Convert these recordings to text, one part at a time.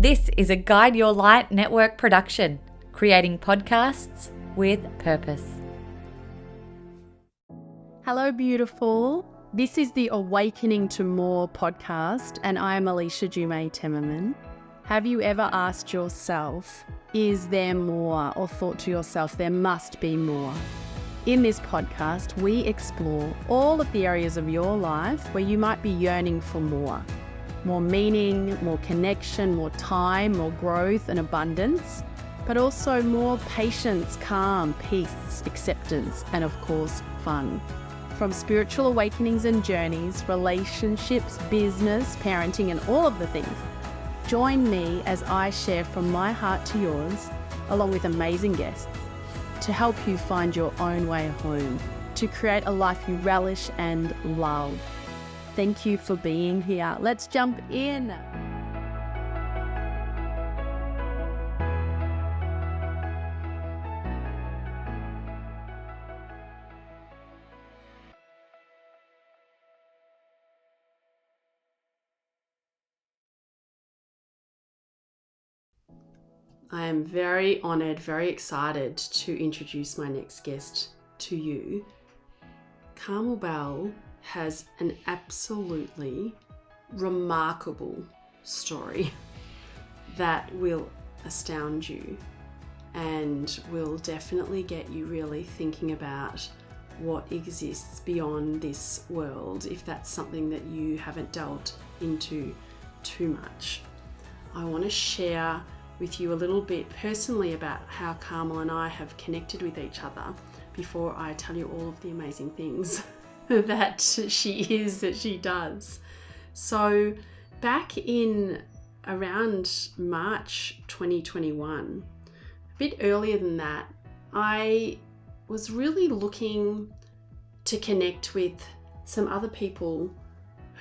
This is a Guide Your Light Network production, creating podcasts with purpose. Hello, beautiful. This is the Awakening to More podcast, and I am Alicia Jumay Temmerman. Have you ever asked yourself, is there more? Or thought to yourself, there must be more? In this podcast, we explore all of the areas of your life where you might be yearning for more. More meaning, more connection, more time, more growth and abundance, but also more patience, calm, peace, acceptance, and of course, fun. From spiritual awakenings and journeys, relationships, business, parenting, and all of the things. Join me as I share from my heart to yours, along with amazing guests, to help you find your own way home, to create a life you relish and love. Thank you for being here. Let's jump in. I am very honoured, very excited to introduce my next guest to you. Carmel Bell has an absolutely remarkable story that will astound you and will definitely get you really thinking about what exists beyond this world, if that's something that you haven't delved into too much. I want to share with you a little bit personally about how Carmel and I have connected with each other before I tell you all of the amazing things that she does. So back in around March 2021, a bit earlier than that, I was really looking to connect with some other people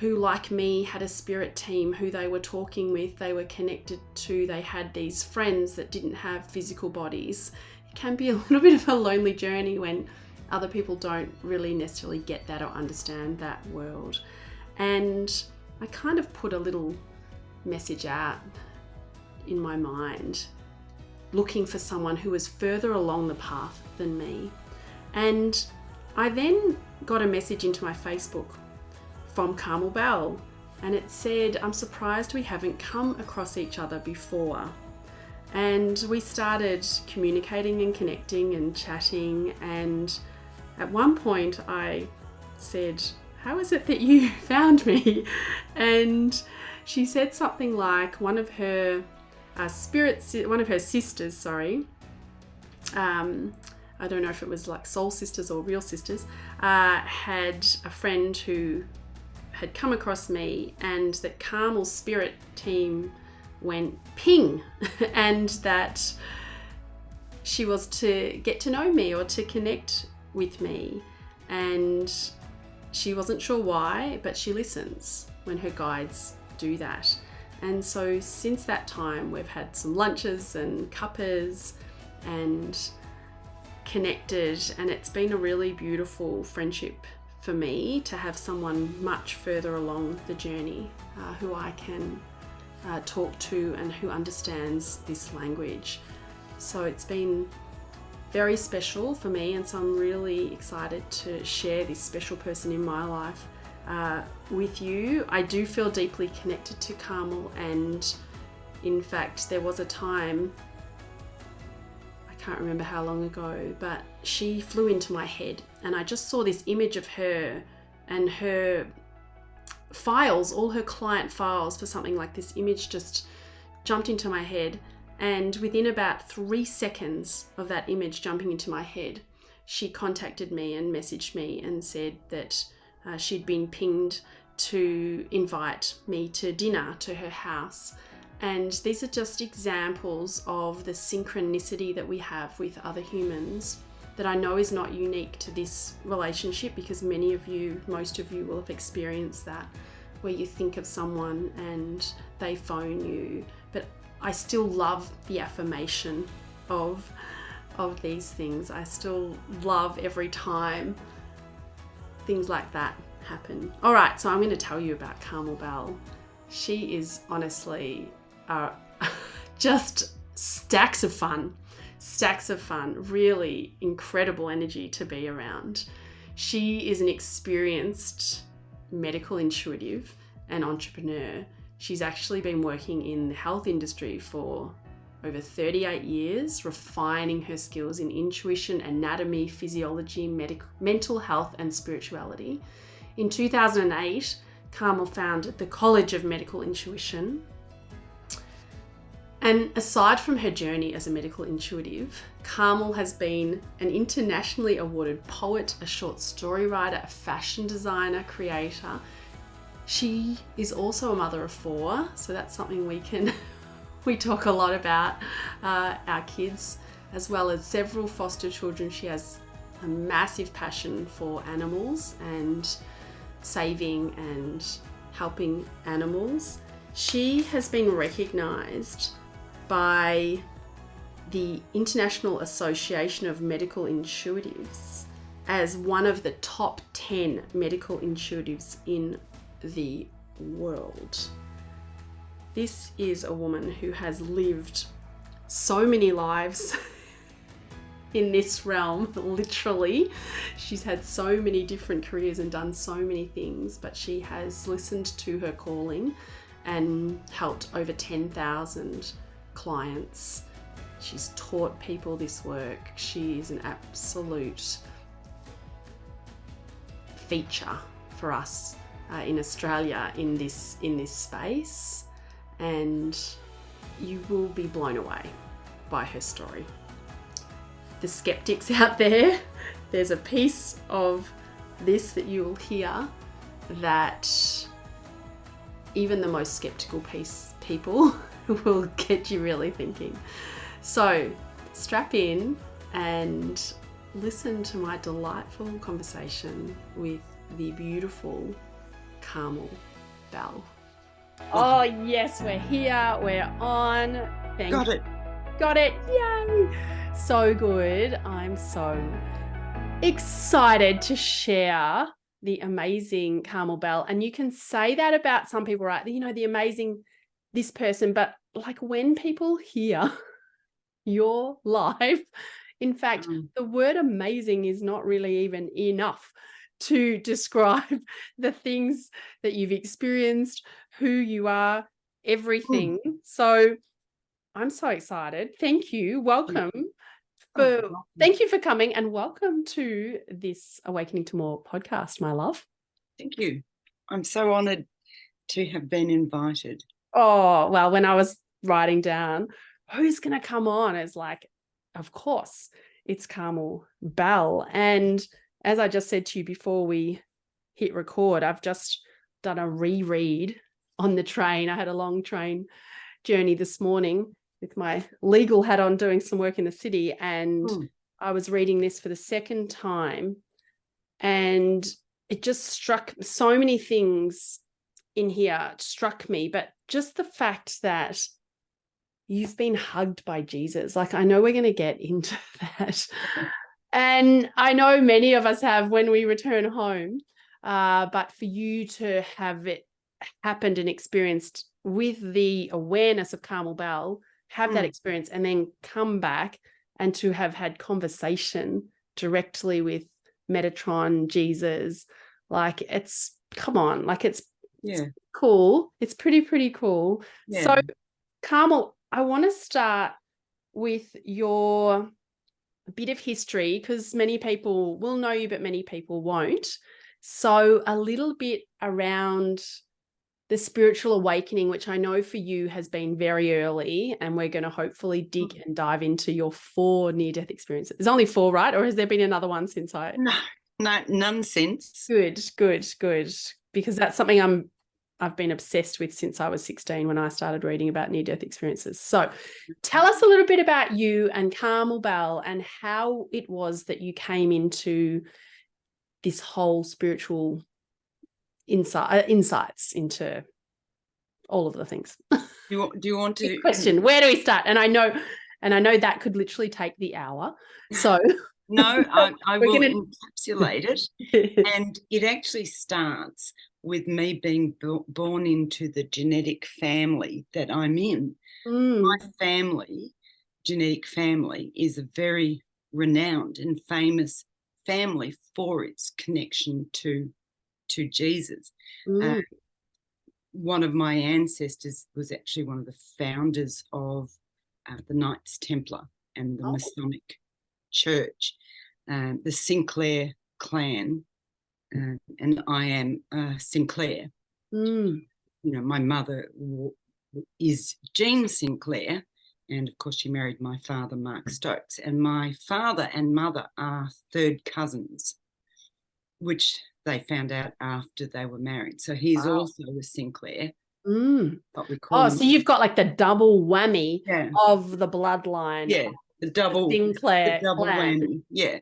who, like me, had a spirit team who they were talking with, they were connected to, they had these friends that didn't have physical bodies. It can be a little bit of a lonely journey when other people don't really necessarily get that or understand that world. And I kind of put a little message out in my mind, looking for someone who was further along the path than me. And I then got a message into my Facebook from Carmel Bell, and it said, "I'm surprised we haven't come across each other before." And we started communicating and connecting and chatting, and at one point I said, "How is it that you found me?" And she said something like one of her sisters, I don't know if it was like soul sisters or real sisters, had a friend who had come across me, and that Carmel's spirit team went ping and that she was to get to know me or to connect with me, and she wasn't sure why, but she listens when her guides do that. And so since that time we've had some lunches and cuppers and connected, and it's been a really beautiful friendship for me to have someone much further along the journey who I can talk to and who understands this language. So it's been very special for me, and so I'm really excited to share this special person in my life with you. I do feel deeply connected to Carmel, and in fact there was a time, I can't remember how long ago, but she flew into my head, and I just saw this image of her and her files, all her client files for something like this. Image just jumped into my head. And within about 3 seconds of that image jumping into my head, she contacted me and messaged me and said that she'd been pinged to invite me to dinner to her house. And these are just examples of the synchronicity that we have with other humans that I know is not unique to this relationship, because most of you will have experienced that, where you think of someone and they phone you. But I still love the affirmation of these things. I still love every time things like that happen. All right, so I'm going to tell you about Carmel Bell. She is honestly a just stacks of fun, really incredible energy to be around. She is an experienced medical intuitive and entrepreneur. She's actually been working in the health industry for over 38 years, refining her skills in intuition, anatomy, physiology, mental health, and spirituality. In 2008, Carmel founded the College of Medical Intuition. And aside from her journey as a medical intuitive, Carmel has been an internationally awarded poet, a short story writer, a fashion designer, creator. She is also a mother of 4, so that's something we talk a lot about, our kids, as well as several foster children. She has a massive passion for animals and saving and helping animals. She has been recognised by the International Association of Medical Intuitives as one of the top 10 medical intuitives in the world. This is a woman who has lived so many lives in this realm, literally. She's had so many different careers and done so many things, but she has listened to her calling and helped over 10,000 clients. She's taught people this work. She is an absolute feature for us in Australia in this space, and you will be blown away by her story. The skeptics out there, there's a piece of this that you will hear that even the most skeptical people will get you really thinking. So strap in and listen to my delightful conversation with the beautiful Carmel Bell. Oh yes, we're here, we're on. Got it. Yay! So good. I'm so excited to share the amazing Carmel Bell. And you can say that about some people, right? You know, the amazing this person, but like when people hear your life, in fact, the word amazing is not really even enough to describe the things that you've experienced, who you are, everything. So I'm so excited. Thank you. Welcome. Thank you for coming, and welcome to this Awakening to More podcast, my love. Thank you. I'm so honoured to have been invited. Oh, well, when I was writing down who's going to come on, it's like, of course, it's Carmel Bell. And as I just said to you before we hit record, I've just done a reread on the train. I had a long train journey this morning with my legal hat on, doing some work in the city, and I was reading this for the second time, and it just struck so many things in here struck me, but just the fact that you've been hugged by Jesus. Like, I know we're going to get into that. And I know many of us have when we return home, but for you to have it happened and experienced with the awareness of Carmel Bell, have that experience and then come back and to have had conversation directly with Metatron, Jesus, like it's, come on, like it's cool. It's pretty cool. Yeah. So Carmel, I want to start with your bit of history, because many people will know you, but many people won't. So a little bit around the spiritual awakening, which I know for you has been very early, and we're going to hopefully dig and dive into your 4 near-death experiences. There's only 4, right? Or has there been another one since I... No, none since. Good. Because that's something I've been obsessed with since I was 16 when I started reading about near-death experiences. So tell us a little bit about you and Carmel Bell and how it was that you came into this whole spiritual insights into all of the things. Do you want to... Good question. Where do we start? And I know that could literally take the hour. So No, I We're will gonna- encapsulate it. And it actually starts with me being born into the genetic family that I'm in. My family, genetic family, is a very renowned and famous family for its connection to Jesus. One of my ancestors was actually one of the founders of the Knights Templar and the Masonic Church, the Sinclair clan, and I am Sinclair. You know, my mother is Jean Sinclair, and of course she married my father, Mark Stokes, and my father and mother are third cousins, which they found out after they were married. So he's also a Sinclair. What we call him. So you've got like the double whammy of the bloodline. Yeah, the double Sinclair clan. whammy. Yeah,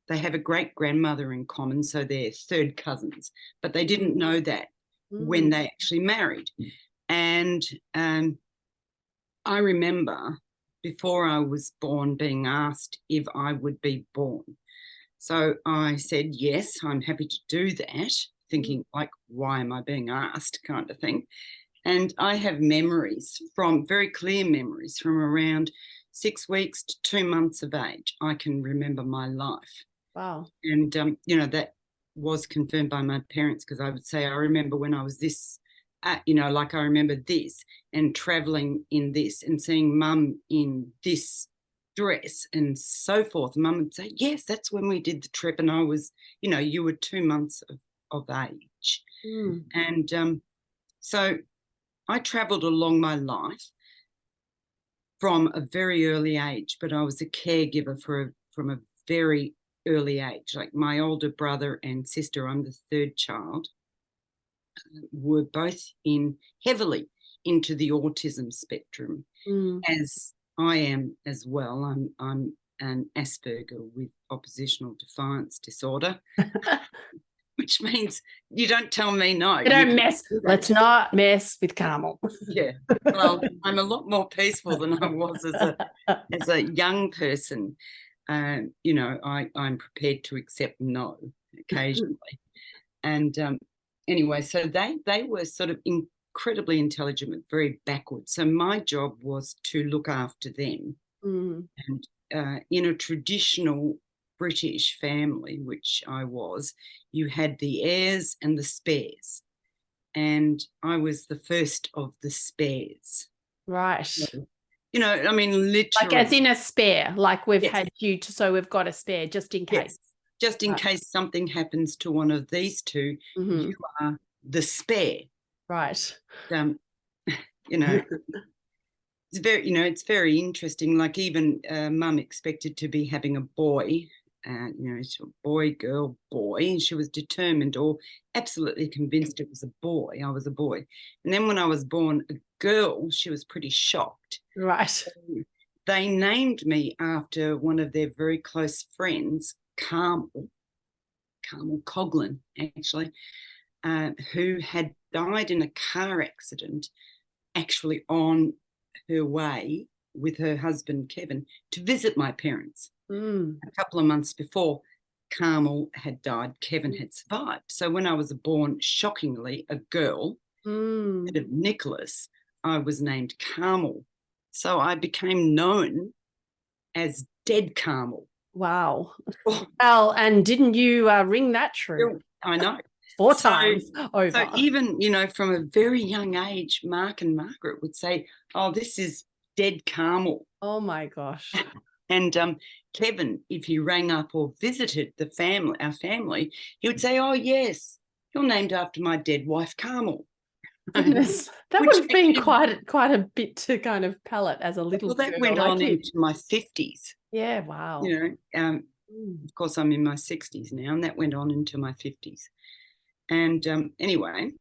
they have a great grandmother in common, so they're third cousins. But they didn't know that when they actually married. And I remember before I was born being asked if I would be born. So I said, yes, I'm happy to do that, thinking like, why am I being asked kind of thing. And I have memories very clear memories from around 6 weeks to 2 months of age. I can remember my life. Wow. And, you know, that was confirmed by my parents, because I would say, I remember when I was this, you know, like I remember this and traveling in this and seeing mum in this dress and so forth. Mum would say, yes, that's when we did the trip. And I was, you know, you were 2 months of age. And so I travelled along my life from a very early age, but I was a caregiver from a very early age. Like my older brother and sister, I'm the third child, were both heavily into the autism spectrum, as I am as well. I'm an Asperger with oppositional defiance disorder. Which means you don't tell me no. Let's not mess with Carmel. Yeah. Well, I'm a lot more peaceful than I was as a young person. You know, I'm prepared to accept no occasionally. And anyway, so they were sort of incredibly intelligent, but very backward. So my job was to look after them. And in a traditional British family, which I was, you had the heirs and the spares, and I was the first of the spares. Right. So, you know, I mean, literally. Like as in a spare, like we've had you, so we've got a spare just in case. Yes. Just in case something happens to one of these two, you are the spare. Right. You know, it's very interesting. Like even mum expected to be having a boy, you know, boy, girl, boy, and she was determined or absolutely convinced it was a boy. I was a boy. And then when I was born a girl, she was pretty shocked. Right. So they named me after one of their very close friends, Carmel Coughlin, actually, who had died in a car accident, actually on her way with her husband, Kevin, to visit my parents. A couple of months before Carmel had died, Kevin had survived. So when I was born, shockingly, a girl, instead of Nicholas, I was named Carmel. So I became known as Dead Carmel. Wow. Well, and didn't you ring that true? I know. 4 times over. So even, you know, from a very young age, Mark and Margaret would say, oh, this is Dead Carmel. Oh, my gosh. And Kevin, if he rang up or visited our family, he would say, oh, yes, you're named after my dead wife, Carmel. Goodness, that would have been quite a bit to kind of palate as a little girl. That went on into my 50s. Yeah, wow. You know, of course, I'm in my 60s now, and that went on into my 50s. And anyway,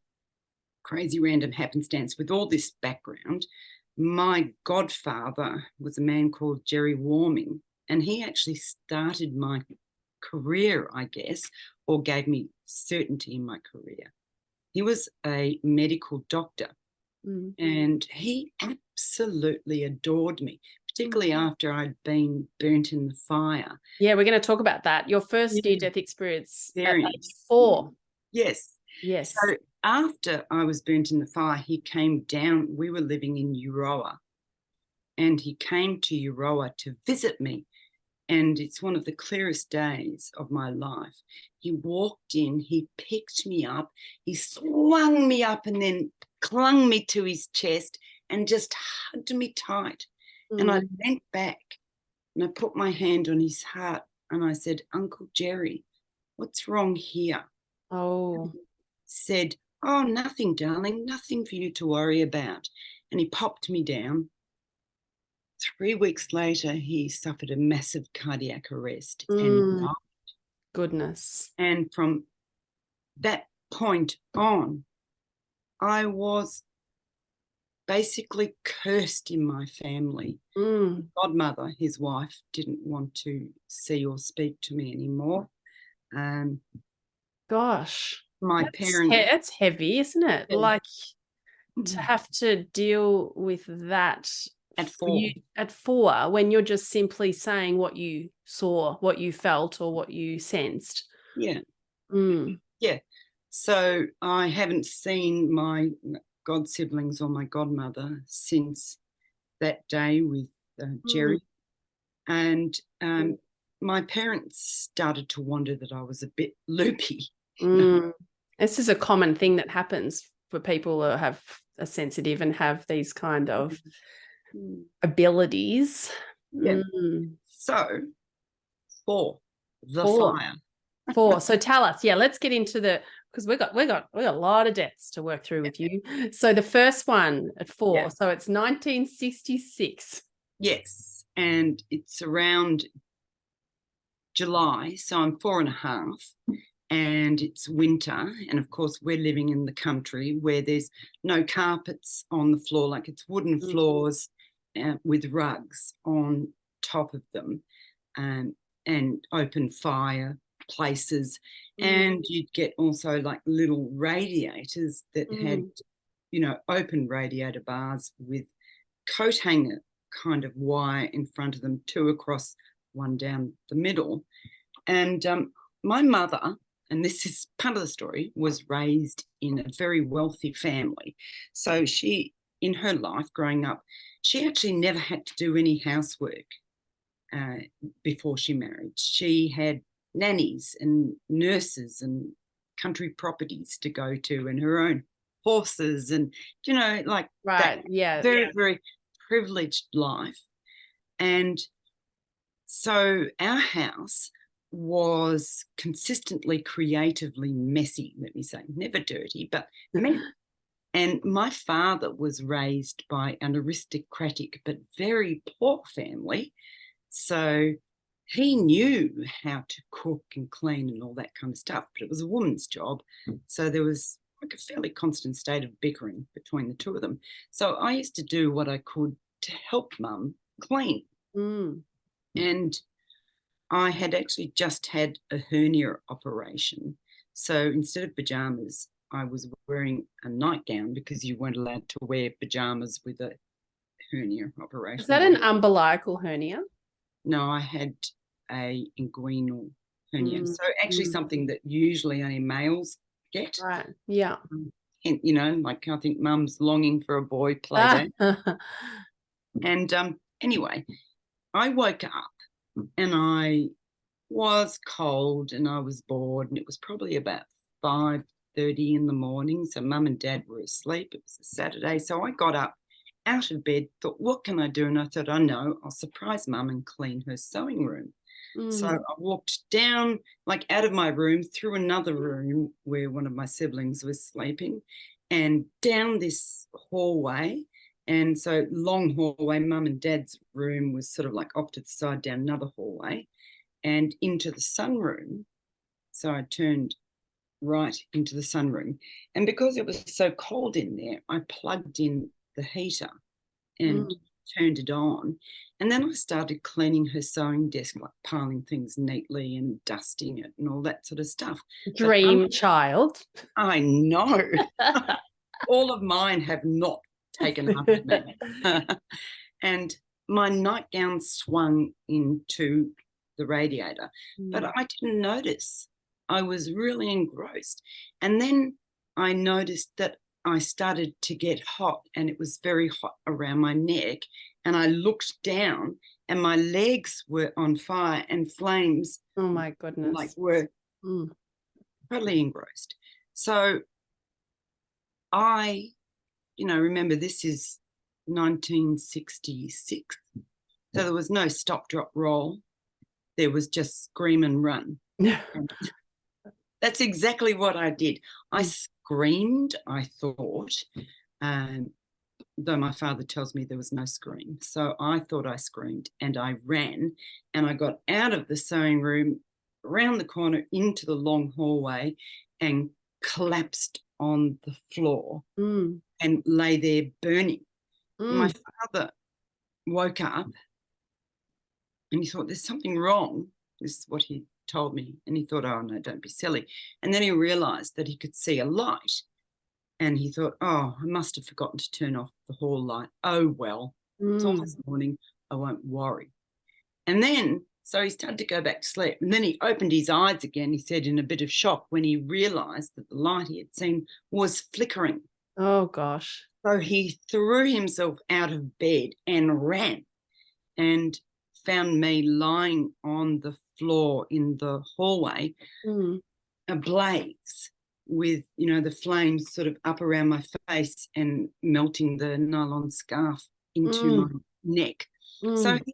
crazy random happenstance with all this background, my godfather was a man called Jerry Warming, and he actually started my career, I guess, or gave me certainty in my career. He was a medical doctor, and he absolutely adored me, particularly after I'd been burnt in the fire. Yeah, we're going to talk about that. Your first near-death experience at age 4. Yes. Yes. So after I was burnt in the fire, he came down. We were living in Euroa, and he came to Euroa to visit me. And it's one of the clearest days of my life. He walked in, he picked me up, he swung me up and then clung me to his chest and just hugged me tight. And I leant back and I put my hand on his heart and I said, Uncle Jerry, what's wrong here? Oh. He said, oh, nothing, darling, nothing for you to worry about. And he popped me down. 3 weeks later, he suffered a massive cardiac arrest and died. Goodness. And from that point on, I was basically cursed in my family. Godmother, his wife, didn't want to see or speak to me anymore. Gosh. My parents... It's heavy, isn't it? Yeah. Like to have to deal with that at 4. At 4, when you're just simply saying what you saw, what you felt, or what you sensed. Yeah. Yeah. So I haven't seen my god siblings or my godmother since that day with Jerry. And my parents started to wonder that I was a bit loopy. This is a common thing that happens for people who are sensitive and have these kind of abilities. Yeah. So 4, the 4. fire. 4. So tell us, let's get into because we got a lot of deaths to work through with you. So the first one at 4, so it's 1966. Yes, and it's around July, so I'm 4.5, and it's winter, and of course we're living in the country where there's no carpets on the floor, like it's wooden floors with rugs on top of them, and open fireplaces, and you'd get also like little radiators that had, open radiator bars with coat hanger kind of wire in front of them, 2 across, 1 down the middle. And my mother, and this is part of the story, was raised in a very wealthy family. So she, in her life growing up, she actually never had to do any housework before she married. She had nannies and nurses and country properties to go to and her own horses and, that very, very privileged life. And so our house was consistently creatively messy, let me say, never dirty, but messy. And my father was raised by an aristocratic but very poor family. So he knew how to cook and clean and all that kind of stuff, but it was a woman's job. So there was like a fairly constant state of bickering between the two of them. So I used to do what I could to help Mum clean. And I had actually just had a hernia operation. So instead of pajamas, I was wearing a nightgown because you weren't allowed to wear pajamas with a hernia operation. Is that an umbilical hernia? No, I had a inguinal hernia. So actually something that usually only males get. Right, yeah. And, like I think Mum's longing for a boy play date. And anyway, I woke up and I was cold and I was bored, and it was probably about 5:30 in the morning. So Mum and Dad were asleep. It was a Saturday. So I got up out of bed, thought, what can I do? And I thought, I know, I'll surprise Mum and clean her sewing room. So I walked down, like out of my room, through another room where one of my siblings was sleeping, and down this hallway. And so long hallway, Mum and Dad's room was sort of like off to the side down another hallway and into the sunroom. So I turned right into the sunroom. And because it was so cold in there, I plugged in the heater and turned it on. And then I started cleaning her sewing desk, like piling things neatly and dusting it and all that sort of stuff. Dream child. I know. All of mine have not taken up with me. And my nightgown swung into the radiator, but I didn't notice. I was really engrossed. And then I noticed that I started to get hot, and it was very hot around my neck. And I looked down, and my legs were on fire, and flames, Oh my goodness, like, were totally engrossed. So I, remember this is 1966. So there was no stop, drop, roll. There was just scream and run. And that's exactly what I did. I screamed, I thought, though my father tells me there was no scream. So I thought I screamed, and I ran, and I got out of the sewing room, around the corner into the long hallway, and collapsed on the floor and lay there burning. My father woke up, and he thought, there's something wrong. This is what he told me. And he thought, oh, no, don't be silly. And then he realised that he could see a light. And he thought, oh, I must have forgotten to turn off the hall light. Oh, well, it's all this morning. I won't worry. And then, so he started to go back to sleep. And then he opened his eyes again, he said, in a bit of shock, when he realised that the light he had seen was flickering. Oh, gosh. So he threw himself out of bed and ran, and found me lying on the floor in the hallway, ablaze, with, the flames sort of up around my face and melting the nylon scarf into my neck. So he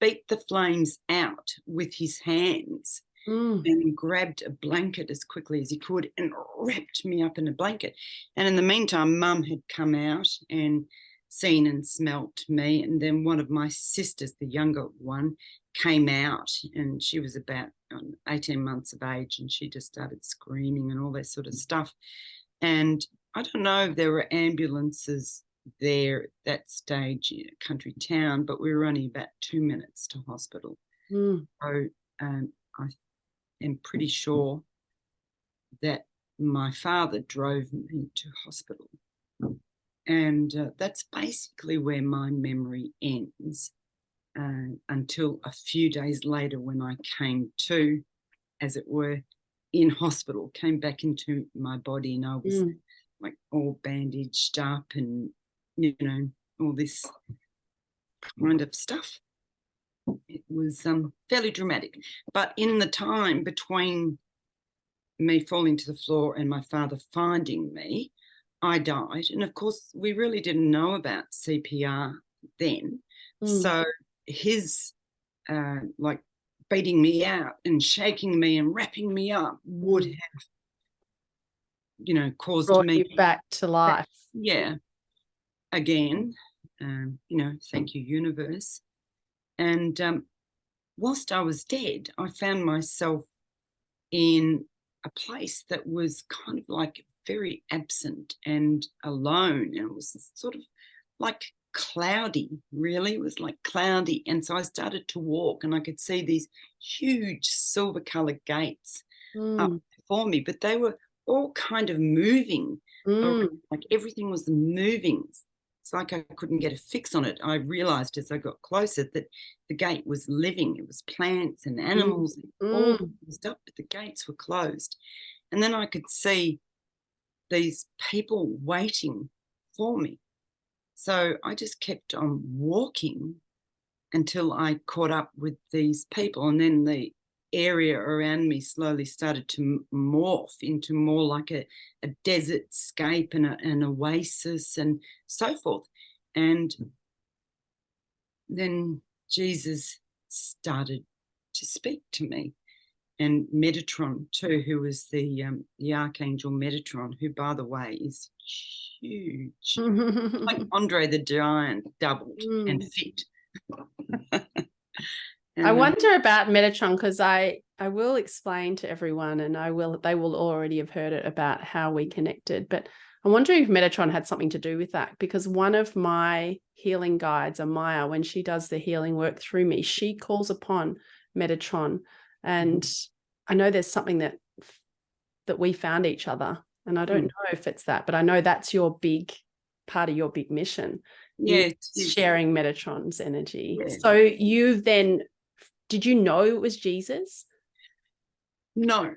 beat the flames out with his hands and grabbed a blanket as quickly as he could and wrapped me up in a blanket. And in the meantime, Mum had come out and seen and smelt me. And then one of my sisters, the younger one, came out, and she was about 18 months of age, and she just started screaming and all that sort of stuff. And I don't know if there were ambulances there at that stage in a country town, but we were only about 2 minutes to hospital. So I am pretty sure that my father drove me to hospital. And that's basically where my memory ends, until a few days later, when I came to, as it were, in hospital, came back into my body, and I was like all bandaged up and, all this kind of stuff. It was fairly dramatic. But in the time between me falling to the floor and my father finding me, I died. And of course, we really didn't know about CPR then. So his like beating me out and shaking me and wrapping me up would have, caused brought me you back to life. Yeah. Again, thank you, universe. And whilst I was dead, I found myself in a place that was kind of like very absent and alone. And it was sort of like cloudy, really. It was like cloudy. And so I started to walk, and I could see these huge silver-coloured gates up before me, but they were all kind of moving. Like everything was moving. It's like I couldn't get a fix on it. I realised as I got closer that the gate was living. It was plants and animals and all stuff, but the gates were closed. And then I could see these people waiting for me. So I just kept on walking until I caught up with these people, and then the area around me slowly started to morph into more like a desert scape and an oasis and so forth. And then Jesus started to speak to me, and Metatron too, who was the Archangel Metatron, who, by the way, is huge, like Andre the Giant doubled and fit. I wonder about Metatron, because I will explain to everyone, and they will already have heard it, about how we connected. But I'm wondering if Metatron had something to do with that, because one of my healing guides, Amaya, when she does the healing work through me, she calls upon Metatron. And I know there's something that we found each other, and I don't know if it's that, but I know that's your big part of your big mission, Yeah. Sharing Metatron's energy. Yeah. So you then, did you know it was Jesus? No,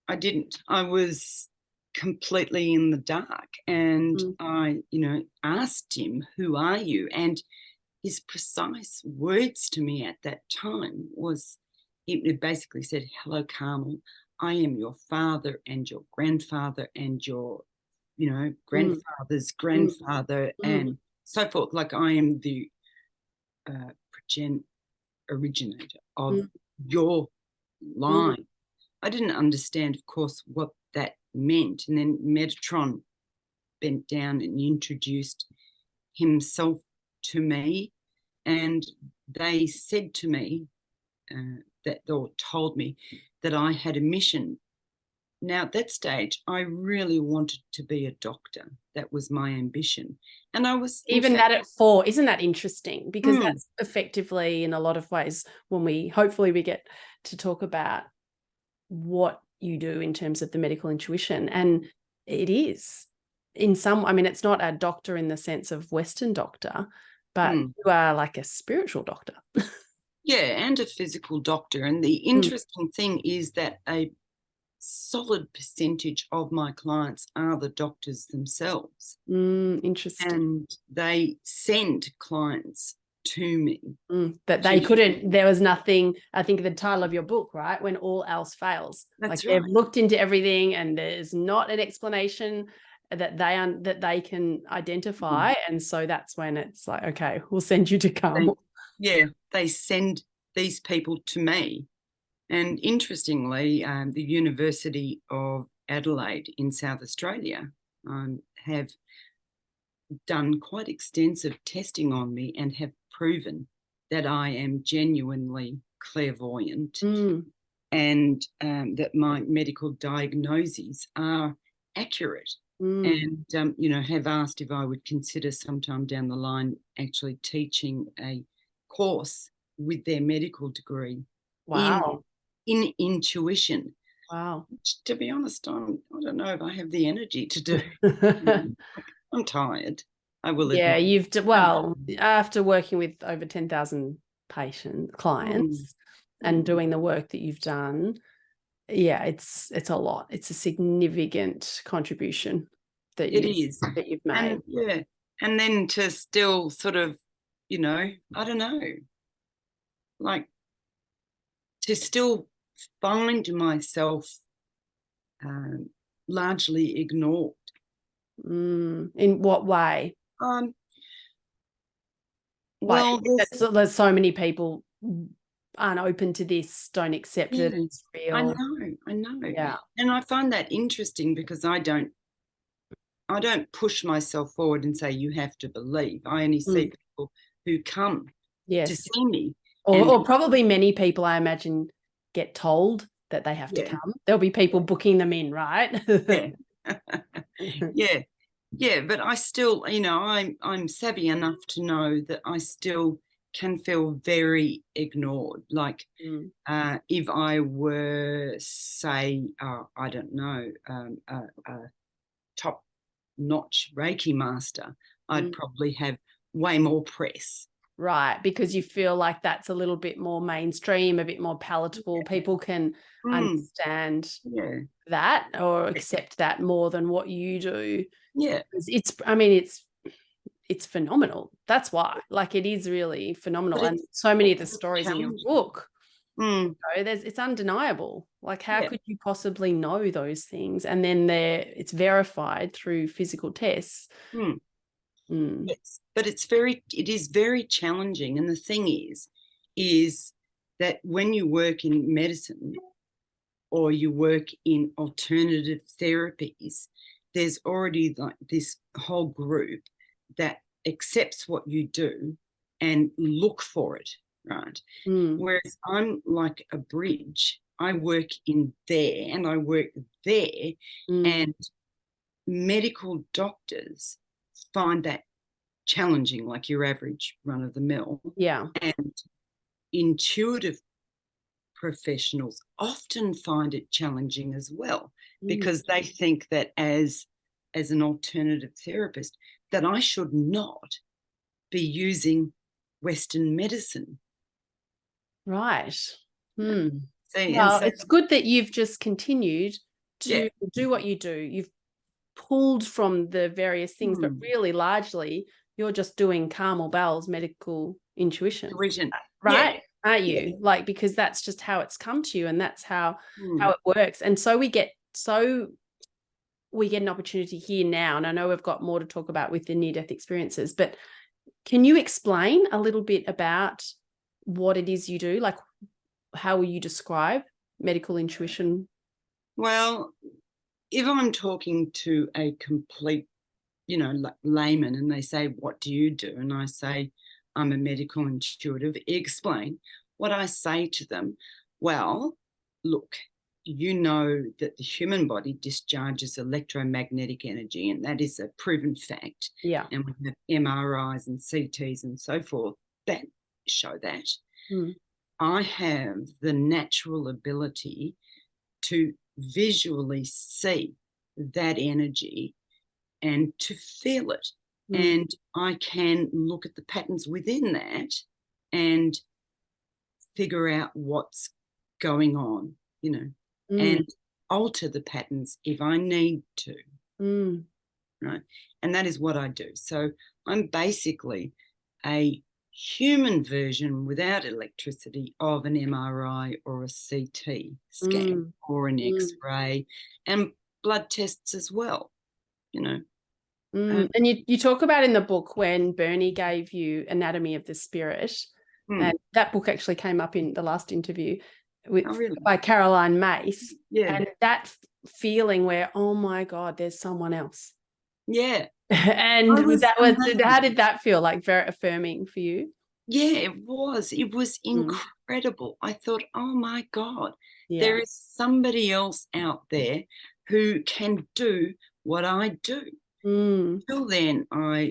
I didn't. I was completely in the dark, and I, asked him, "Who are you?" And his precise words to me at that time was, it basically said, "Hello, Carmel. I am your father and your grandfather and your, grandfather's grandfather and so forth. Like I am the originator of your line." I didn't understand, of course, what that meant. And then Metatron bent down and introduced himself to me. And they said to me, told me that I had a mission. Now, at that stage, I really wanted to be a doctor. That was my ambition. And I was... Even that at 4, isn't that interesting? Because that's effectively, in a lot of ways, when hopefully we get to talk about what you do in terms of the medical intuition. And it is it's not a doctor in the sense of Western doctor, but you are like a spiritual doctor. Yeah, and a physical doctor. And the interesting thing is that a solid percentage of my clients are the doctors themselves. Interesting. And they send clients to me. That they couldn't, there was nothing, I think the title of your book, right? When all else fails. That's like right. They've looked into everything and there's not an explanation that they can identify. And so that's when it's like, okay, we'll send you to Carmel. They send these people to me. And interestingly, the University of Adelaide in South Australia have done quite extensive testing on me and have proven that I am genuinely clairvoyant and that my medical diagnoses are accurate. And, have asked if I would consider sometime down the line actually teaching a course with their medical degree in intuition. Wow. Which, to be honest, I don't know if I have the energy to do. I'm tired. I will admit. After working with over 10,000 clients and doing the work that you've done, it's a lot. It's a significant contribution that you've made. And then to still sort of, I don't know, like to still find myself largely ignored. In what way? Well, there's so many people aren't open to this, don't accept that it's real. I know. Yeah. And I find that interesting because I don't push myself forward and say, you have to believe. I only see people who come to see me. Or probably many people, I imagine, get told that they have to come. There'll be people booking them in, right? But I still, I'm savvy enough to know that I still can feel very ignored. Like if I were, say, I don't know, a top-notch Reiki master, I'd probably have way more press. Right, because you feel like that's a little bit more mainstream, a bit more palatable. People can understand that or accept that more than what you do. Yeah. It's phenomenal. That's why. Like, it is really phenomenal. And so many of the stories in your book, it's undeniable. Like, how could you possibly know those things? And then it's verified through physical tests. Yes, but it is very challenging. And the thing is that when you work in medicine or you work in alternative therapies, there's already like this whole group that accepts what you do and look for it, right? Whereas I'm like a bridge. I work in there and I work there, and medical doctors find that challenging, like your average run-of-the-mill. Yeah. And intuitive professionals often find it challenging as well, because they think that as an alternative therapist, that I should not be using Western medicine. Right. See, Well, it's good that you've just continued to do what you do. You've pulled from the various things, but really largely you're just doing Carmel Bell's medical intuition. Right? Aren't you? Like, because that's just how it's come to you, and that's how it works. And so we get an opportunity here now, and I know we've got more to talk about with the near-death experiences, but can you explain a little bit about what it is you do? Like, how will you describe medical intuition? Well, if I'm talking to a complete, layman, and they say, what do you do? And I say, I'm a medical intuitive. Explain. What I say to them, well, look, you know that the human body discharges electromagnetic energy, and that is a proven fact. Yeah. And we have MRIs and CTs and so forth that show that. I have the natural ability to visually see that energy and to feel it. And I can look at the patterns within that and figure out what's going on, and alter the patterns if I need to. Right. And that is what I do. So I'm basically a human version without electricity of an MRI or a CT scan or an X-ray, and blood tests as well, And you talk about in the book when Bernie gave you Anatomy of the Spirit, and that book actually came up in the last interview by Caroline Mace. And that feeling where, oh my God, there's someone else. Yeah. And how did that feel? Like, very affirming for you? Yeah, it was incredible. I thought, oh my God, there is somebody else out there who can do what I do. Till then,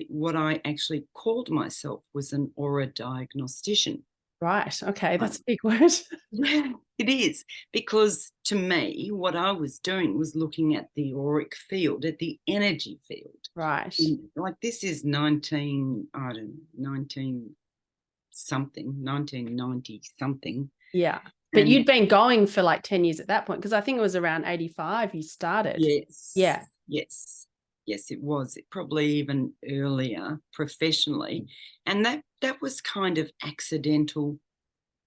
what I actually called myself was an aura diagnostician. Right. Okay, that's a big word. Yeah, it is, because to me, what I was doing was looking at the auric field, at the energy field. Right. Like, this is 1990 something. Yeah. But you'd been going for like 10 years at that point, because I think it was around 85 you started. Yes. Yeah. Yes, it was. Probably even earlier professionally. And that was kind of accidental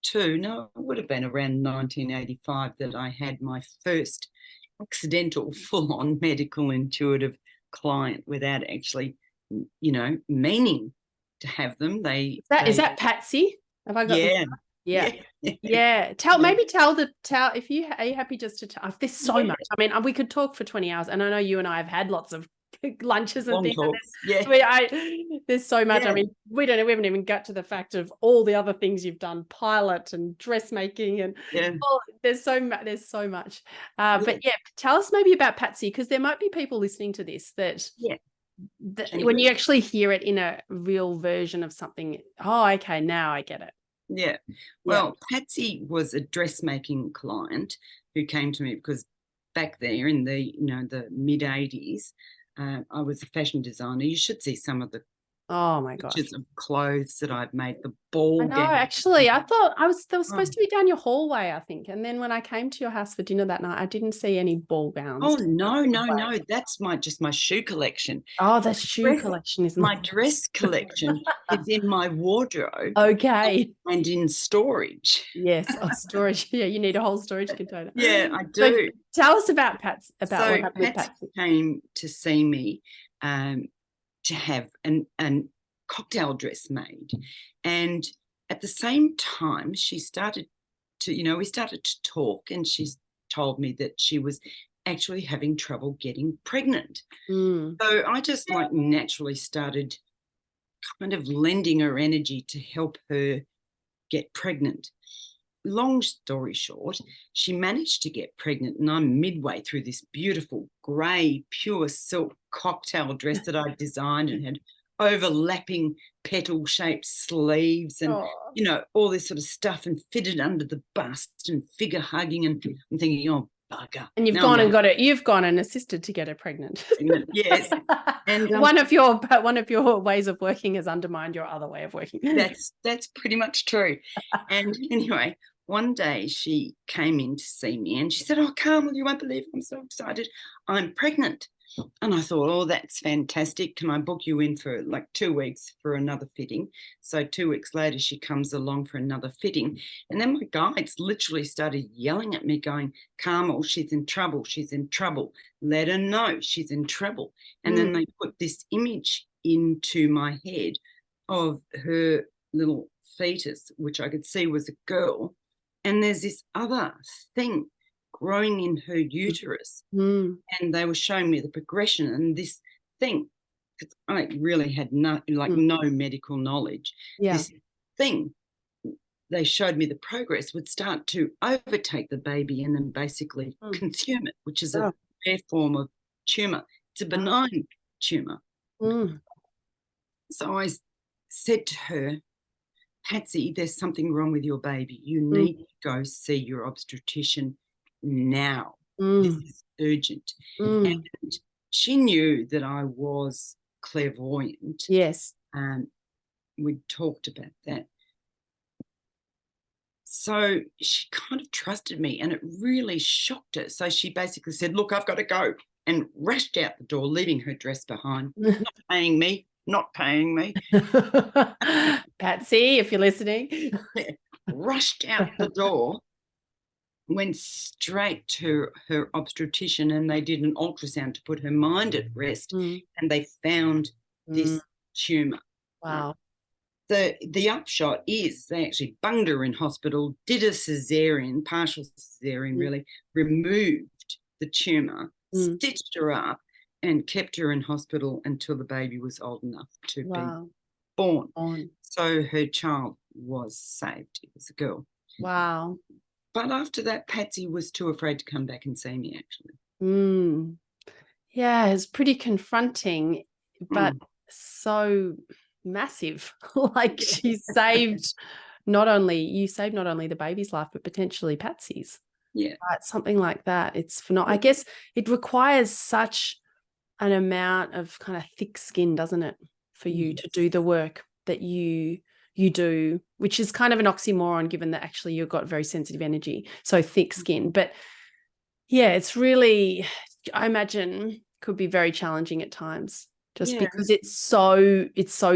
too. No, it would have been around 1985 that I had my first accidental full-on medical intuitive client without actually, meaning to have them. Is that Patsy? Have I got this? Yeah. Tell if you are you happy just to tell? There's so much. I mean, we could talk for 20 hours, and I know you and I have had lots of lunches and things. There's so much. I mean, we haven't even got to the fact of all the other things you've done, pilot and dressmaking, and there's so much. But tell us maybe about Patsy, because there might be people listening to this that when you actually hear it in a real version of something, okay, now I get it. Yeah. Well, Patsy was a dressmaking client who came to me because back there in the mid 80s, I was a fashion designer. You should see some of the pictures of clothes that I've made. The ball gown. Actually, I thought they were supposed to be down your hallway, I think. And then when I came to your house for dinner that night, I didn't see any ball gowns. Oh no! That's just my shoe collection. Oh, the shoe collection is my dress collection is in my wardrobe. Okay. And in storage. Yes, storage. Yeah, you need a whole storage container. Yeah, I do. So tell us about Patsy. What happened with Patsy came to see me to have an cocktail dress made, and at the same time we started to talk, and she told me that she was actually having trouble getting pregnant. So I just naturally started kind of lending her energy to help her get pregnant. Long story short, she managed to get pregnant, and I'm midway through this beautiful grey pure silk cocktail dress that I designed and had overlapping petal-shaped sleeves and all this sort of stuff, and fitted under the bust and figure hugging, and I'm thinking, oh bugger. And you've No, gone no. and got it. You've gone and assisted to get her pregnant. Yes. And one of your ways of working has undermined your other way of working. that's pretty much true. And anyway, one day she came in to see me and she said, "Oh, Carmel, you won't believe it. I'm so excited. I'm pregnant." And I thought, "Oh, that's fantastic. Can I book you in for like 2 weeks for another fitting?" So 2 weeks later, she comes along for another fitting. And then my guides literally started yelling at me going, "Carmel, she's in trouble. She's in trouble. Let her know she's in trouble." And then they put this image into my head of her little fetus, which I could see was a girl. And there's this other thing growing in her uterus. And they were showing me the progression and this thing, because I really had no medical knowledge. Yeah. This thing, they showed me the progress, would start to overtake the baby and then basically consume it, which is a rare form of tumour. It's a benign tumour. So I said to her, "Patsy, there's something wrong with your baby. You need to go see your obstetrician now. This is urgent." And she knew that I was clairvoyant. Yes. We talked about that. So she kind of trusted me and it really shocked her. So she basically said, "Look, I've got to go," and rushed out the door, leaving her dress behind, not paying me. Patsy, if you're listening. Rushed out the door, went straight to her obstetrician, and they did an ultrasound to put her mind at rest, and they found this tumour. Wow. The upshot is they actually bunged her in hospital, did a cesarean, partial cesarean really, removed the tumour, stitched her up, and kept her in hospital until the baby was old enough to be born. So her child was saved. It was a girl. Wow. But after that, Patsy was too afraid to come back and see me, actually. Yeah, it's pretty confronting, but so massive. Like you saved not only the baby's life, but potentially Patsy's. Yeah. Right? Something like that. It's phenomenal. I guess it requires such an amount of kind of thick skin, doesn't it, for you to do the work that you do, which is kind of an oxymoron given that actually you've got very sensitive energy, so thick skin. But yeah, it's really, I imagine, could be very challenging at times just because it's so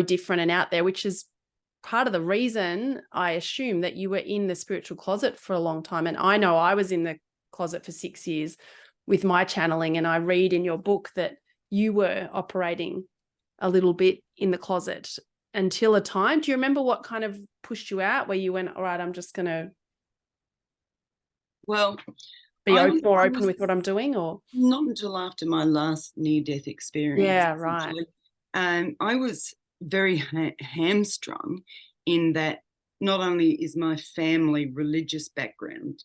different and out there, which is part of the reason I assume that you were in the spiritual closet for a long time. And I know I was in the closet for 6 years with my channeling, and I read in your book that you were operating a little bit in the closet until a time. Do you remember what kind of pushed you out where you went, "All right, I'm just going to be more open with what I'm doing"? Or not until after my last near-death experience. Yeah, right. I was very hamstrung in that not only is my family religious background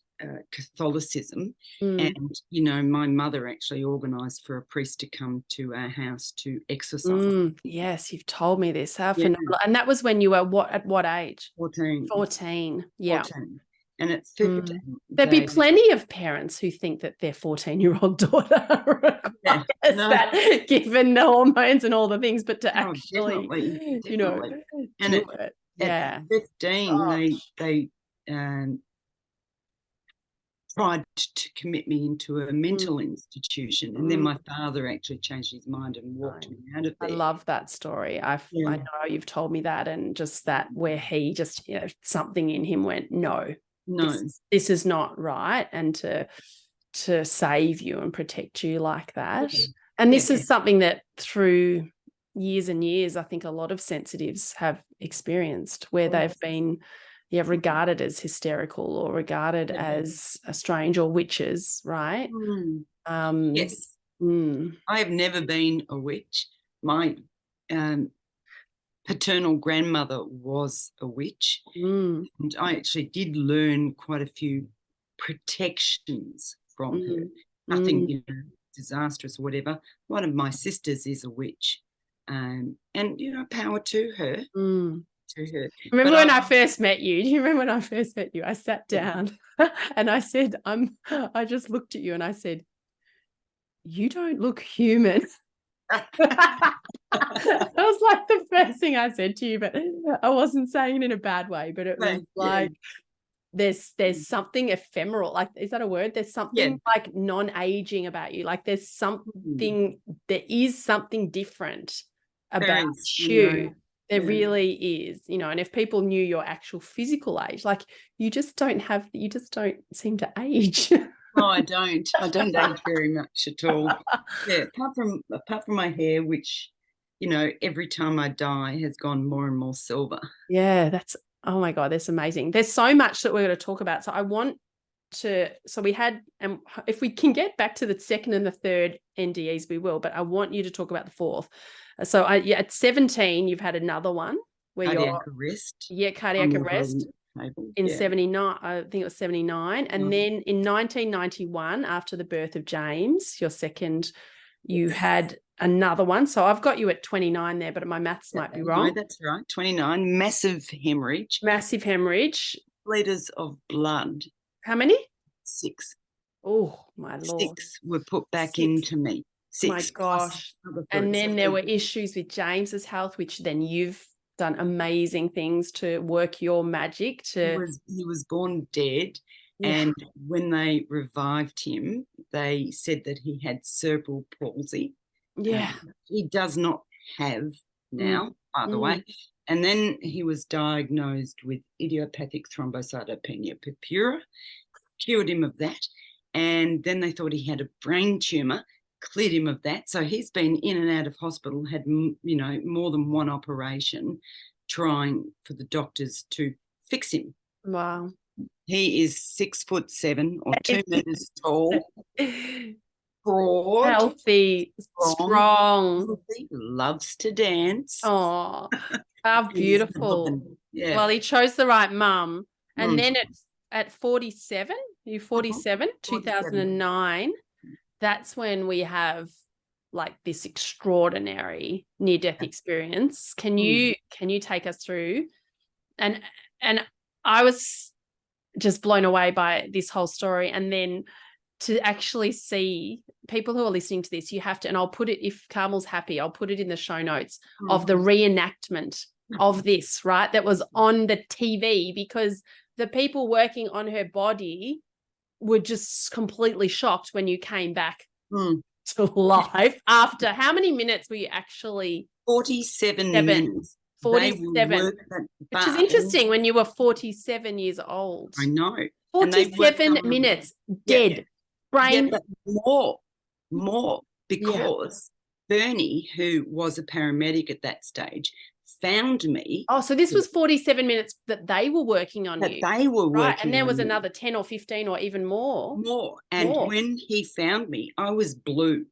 Catholicism, and my mother actually organised for a priest to come to our house to exorcise. Yes, you've told me this. How phenomenal! And that was when you were at what age? 14. 14. Yeah. 14. And at 15, there'd be plenty of parents who think that their 14-year-old daughter requires that, given the hormones and all the things, but to actually, definitely. And do it. At 15, they tried to commit me into a mental institution, and then my father actually changed his mind and walked me out of there. I love that story. I know you've told me that, and just that where he just something in him went, no, this is not right, and to save you and protect you like that. And this is something that through years and years, I think a lot of sensitives have experienced, where they've been regarded as hysterical or regarded as strange or witches, right? Yes. I have never been a witch. My paternal grandmother was a witch, and I actually did learn quite a few protections from her. Nothing disastrous or whatever. One of my sisters is a witch, and power to her. to her. Remember But when I first met you? Do you remember when I first met you? I sat down and I said, I just looked at you and I said, you don't look human. That was like the first thing I said to you, but I wasn't saying it in a bad way, but it was like, there's something ephemeral. Like, is that a word? There's something like non-aging about you. Like there is something different about you. There really is, and if people knew your actual physical age, like you just don't seem to age. No, I don't age very much at all. Yeah, apart from my hair, which, every time I dye has gone more and more silver. Yeah, oh my God, that's amazing. There's so much that we're going to talk about. So we had, and if we can get back to the second and the third NDEs, we will, but I want you to talk about the fourth. So at 17, you've had another one where cardiac arrest. Yeah, cardiac arrest in 79, I think it was 79. And then in 1991, after the birth of James, your second, you had another one. So I've got you at 29 there, but my maths might be wrong. No, that's right. 29, massive hemorrhage. Massive hemorrhage. Liters of blood. How many? 6. Oh, my Lord. 6 were put back into me. 6. My gosh. And then there were issues with James's health, which then you've done amazing things to work your magic to. He was born dead. Yeah. And when they revived him, they said that he had cerebral palsy. Yeah. He does not have now, by the way. And then he was diagnosed with idiopathic thrombocytopenia purpura, cured him of that. And then they thought he had a brain tumour, cleared him of that. So he's been in and out of hospital, had, more than one operation trying for the doctors to fix him. Wow. He is 6'7" or 2 meters tall, broad, healthy, strong. Loves to dance. Oh, how beautiful. Yeah. Well, he chose the right mum. And then at 47, you're 47, 2009, that's when we have like this extraordinary near-death experience. Can you take us through? And I was just blown away by this whole story. And then to actually see people who are listening to this, you have to, and I'll put it, if Carmel's happy, I'll put it in the show notes of the reenactment of this, right? That was on the TV, because the people working on her body were just completely shocked when you came back to life. After how many minutes were you actually? 47 minutes. 47, which is interesting when you were 47 years old. I know. 47 minutes dead. Brain. Yeah, but more, because Bernie, who was a paramedic at that stage, found me. Oh, so this was 47 minutes that they were working on you. They were working, right? And there was another 10 or 15 or even more. And when he found me, I was blue.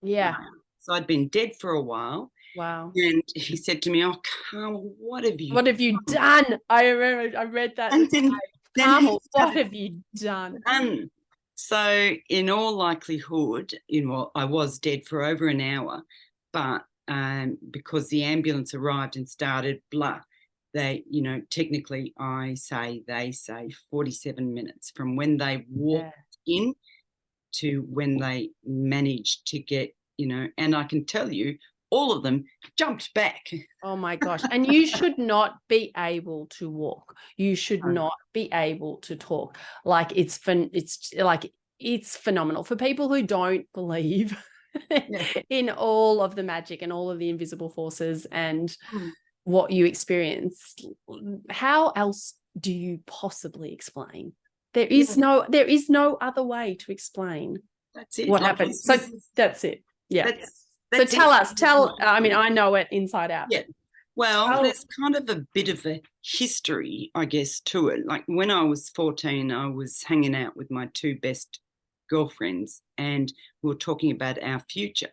Yeah. So I'd been dead for a while. Wow. And he said to me, "Oh, Carmel, what have you done?" I remember I read that. And then Carmel, what have you done? So in all likelihood, I was dead for over an hour, but because the ambulance arrived and started, they, technically they say 47 minutes from when they walked in to when they managed to get, and I can tell you, all of them jumped back. Oh my gosh. And you should not be able to walk. You should not be able to talk. Like it's phenomenal for people who don't believe in all of the magic and all of the invisible forces and what you experience. How else do you possibly explain? There is no other way to explain. That's it. What happens. So that's it. Yeah. So I know it inside out. Yeah. Well, there's kind of a bit of a history, I guess, to it. Like when I was 14, I was hanging out with my 2 best girlfriends and we were talking about our future.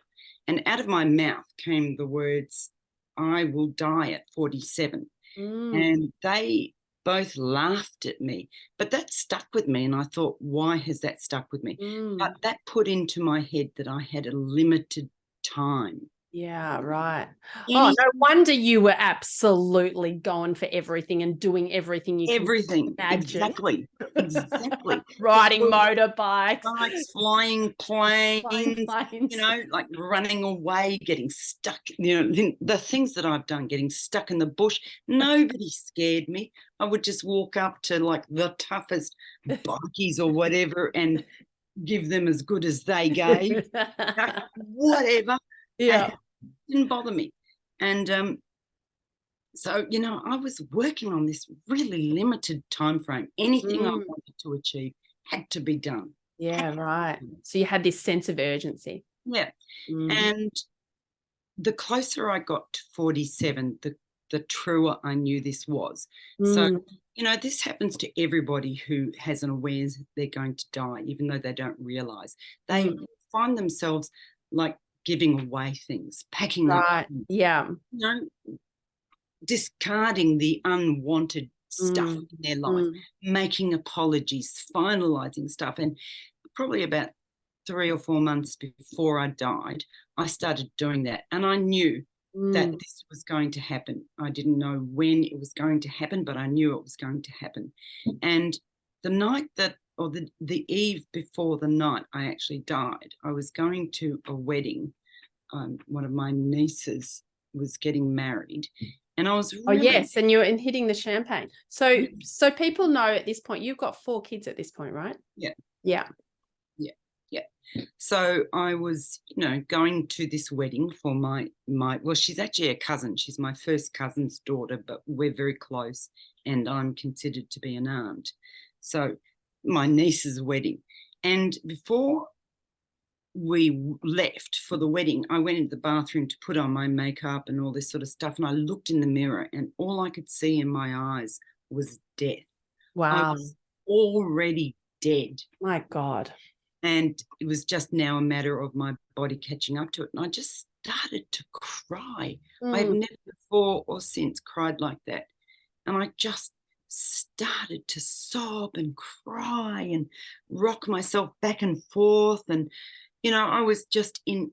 And out of my mouth came the words, "I will die at 47. And they both laughed at me. But that stuck with me. And I thought, why has that stuck with me? But that put into my head that I had a limited time Yeah, right. Any, Oh, no wonder you were absolutely going for everything and doing everything you everything. can imagine. Exactly. Riding Before motorbikes, bikes, flying planes, flying planes. you know, like running away, getting stuck, you know, the things that I've done, getting stuck in the bush. Nobody scared me. I would just walk up to like the toughest bikies or whatever and give them as good as they gave, whatever. Yeah. And it didn't bother me. And so, you know, I was working on this really limited time frame. Anything I wanted to achieve had to be done. Yeah, right. So you had this sense of urgency. Yeah. And the closer I got to 47, the truer I knew this was. So, you know, this happens to everybody who has an awareness they're going to die, even though they don't realize. They find themselves like giving away things, packing up things, Yeah. you know, discarding the unwanted stuff in their life, making apologies, finalizing stuff. And probably about 3 or 4 months before I died, I started doing that. And I knew that this was going to happen. I didn't know when it was going to happen, but I knew it was going to happen. And the night that, or the eve before the night I actually died, I was going to a wedding. One of my nieces was getting married. And I was really... Oh, yes, and you're hitting the champagne. So people know at this point, you've got 4 kids at this point, right? Yeah. Yeah. So I was, you know, going to this wedding for my well, she's actually a cousin. She's my first cousin's daughter, but we're very close and I'm considered to be an aunt. So my niece's wedding. And before we left for the wedding, I went into the bathroom to put on my makeup and all this sort of stuff. And I looked in the mirror and all I could see in my eyes was death. Wow. I was already dead. My God. And it was just now a matter of my body catching up to it. And I just started to cry. I've never before or since cried like that. And I just started to sob and cry and rock myself back and forth. And, you know, I was just in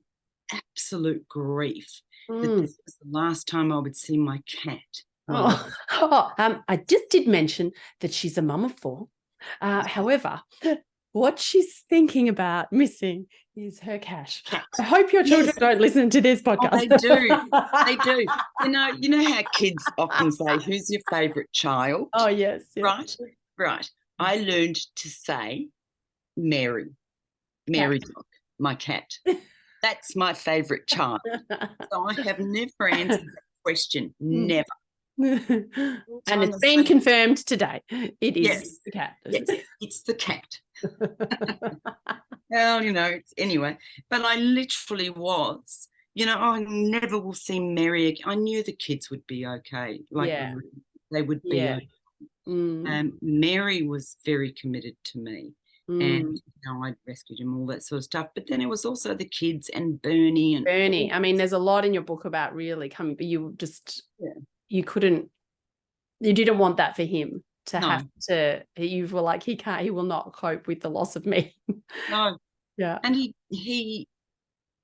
absolute grief that this was the last time I would see my cat. I just did mention that she's a mum of 4. However, what she's thinking about missing is her cat. I hope your children don't listen to this podcast. Oh, they do. They do. You know how kids often say, "Who's your favourite child?" Oh, yes. Right. I learned to say Mary Dog, my cat. That's my favourite child. So I have never answered that question. Never. And it's been confirmed today. It is the cat. Yes, it's the cat. Well, you know, anyway, but I literally was, you know, I never will see Mary again. I knew the kids would be okay. Like they would be okay. Mary was very committed to me. And, you know, I rescued him, all that sort of stuff. But then it was also the kids and Bernie. I mean, there's a lot in your book about really coming, but you just, you didn't want that for him to have to, you were like, he will not cope with the loss of me. No. Yeah. And he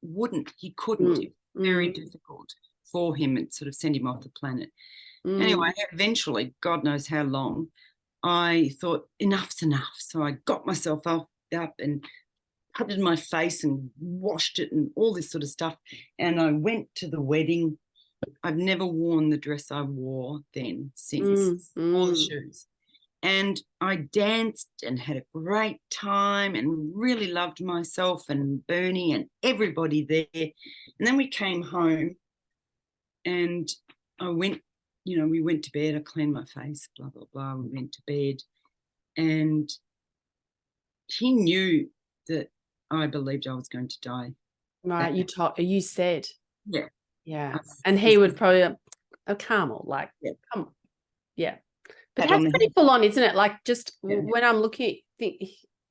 couldn't. It was very difficult for him and sort of send him off the planet. Anyway, eventually, God knows how long, I thought enough's enough. So I got myself up and patted my face and washed it and all this sort of stuff. And I went to the wedding. I've never worn the dress I wore then since, all the shoes. And I danced and had a great time and really loved myself and Bernie and everybody there. And then we came home and I went, you know, we went to bed. I cleaned my face, blah, blah, blah. We went to bed. And he knew that I believed I was going to die. Right, you said. Yeah. Yeah. And he would probably, Carmel, like, come on. Yeah. But that's pretty full on, isn't it? Like, just when I'm looking,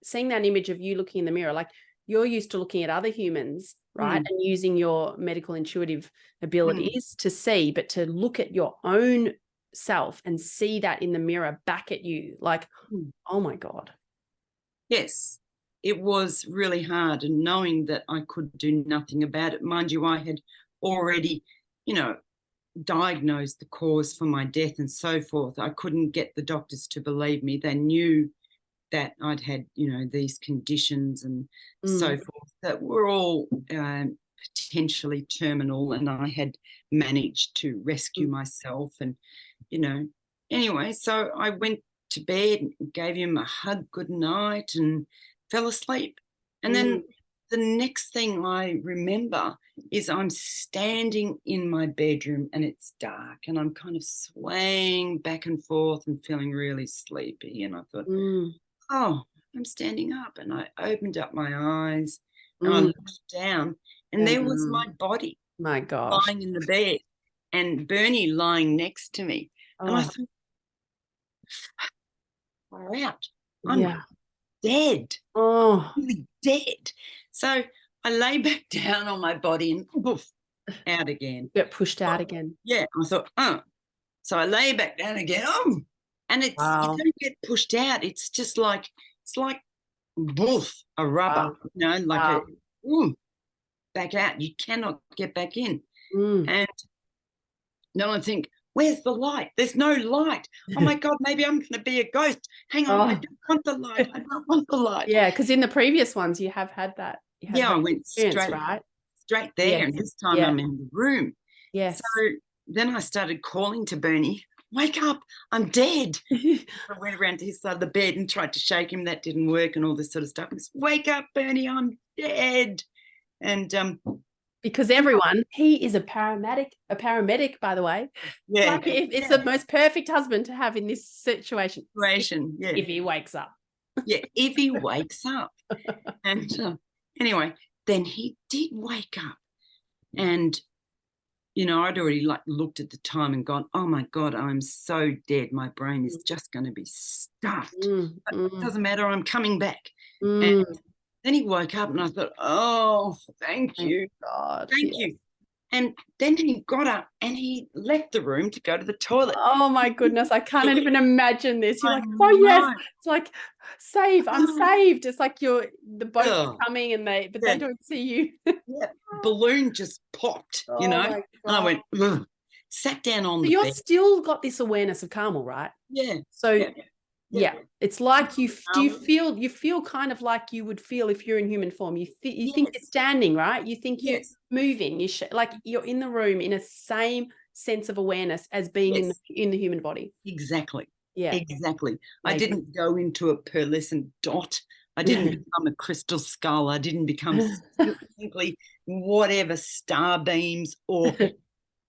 seeing that image of you looking in the mirror, like you're used to looking at other humans, right? And using your medical intuitive abilities to see, but to look at your own self and see that in the mirror back at you, like, oh my God. Yes, it was really hard, and knowing that I could do nothing about it. Mind you, I had already, diagnosed the cause for my death and so forth. I couldn't get the doctors to believe me. They knew that I'd had, these conditions and so forth that were all potentially terminal, and I had managed to rescue myself. And, anyway, so I went to bed, gave him a hug good night and fell asleep. And then the next thing I remember is I'm standing in my bedroom and it's dark and I'm kind of swaying back and forth and feeling really sleepy. And I thought, oh, I'm standing up. And I opened up my eyes and I looked down and there was my body. My gosh. Lying in the bed and Bernie lying next to me. And I thought, far out. I'm dead. Oh, Really dead. So I lay back down on my body and poof, out again. get pushed out again. Yeah. I thought, oh. So I lay back down again. Oh. And it's you don't get pushed out. It's just like boof, a rubber, like back out. You cannot get back in. And then I think, where's the light? There's no light. Oh my God, maybe I'm going to be a ghost. Hang on, I don't want the light. I don't want the light. Yeah, because in the previous ones you have had that. I went straight there, and this time I'm in the room. Yes. So then I started calling to Bernie, wake up, I'm dead. I went around to his side of the bed and tried to shake him. That didn't work and all this sort of stuff. Said, wake up, Bernie, I'm dead. And because everyone, he is a paramedic, by the way. Yeah. Like it's the most perfect husband to have in this situation. If he wakes up. Yeah, if he wakes up. And anyway, then he did wake up. And, I'd already looked at the time and gone, oh my God, I'm so dead. My brain is just going to be stuffed. But it doesn't matter. I'm coming back. And then he woke up and I thought, oh, thank you. God. Thank you. And then he got up and he left the room to go to the toilet. Oh my goodness, I can't even imagine this. You're like, oh yes, it's like I'm saved. It's like the boat's coming and they don't see you. Balloon just popped, and I went, ugh. Sat down on the bed. You're still got this awareness of Carmel, right? Yeah. So it's like you feel kind of like you would feel if you're in human form. You think you're standing, right? You think you're moving. Like you're in the room in a same sense of awareness as being in the human body. Exactly. Yeah. Exactly. I didn't go into a pearlescent dot. I didn't become a crystal skull. I didn't become simply whatever star beams or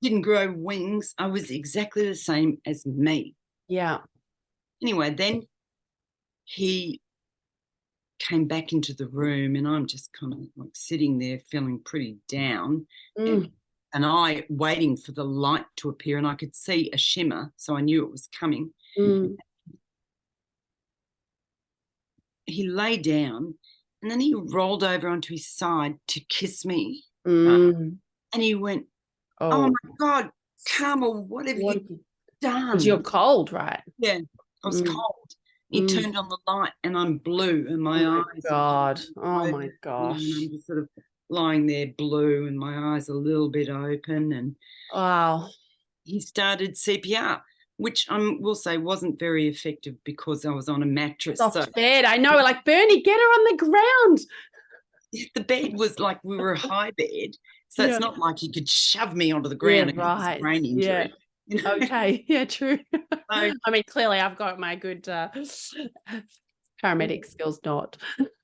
didn't grow wings. I was exactly the same as me. Yeah. Anyway, then he came back into the room and I'm just kind of like sitting there feeling pretty down and I waiting for the light to appear and I could see a shimmer, so I knew it was coming. He lay down and then he rolled over onto his side to kiss me. And he went, oh my God, Carmel, what have you done? Because you're cold, right? Yeah. I was cold. He turned on the light and I'm blue and my eyes. God. Oh my gosh. And I'm just sort of lying there blue and my eyes a little bit open. And wow. He started CPR, which I will say wasn't very effective because I was on a mattress. Soft bed. I know, like Bernie, get her on the ground. The bed was like we were a high bed. So it's not like he could shove me onto the ground and get a brain injury. Okay. Yeah, true. I mean, clearly I've got my good paramedic skills not.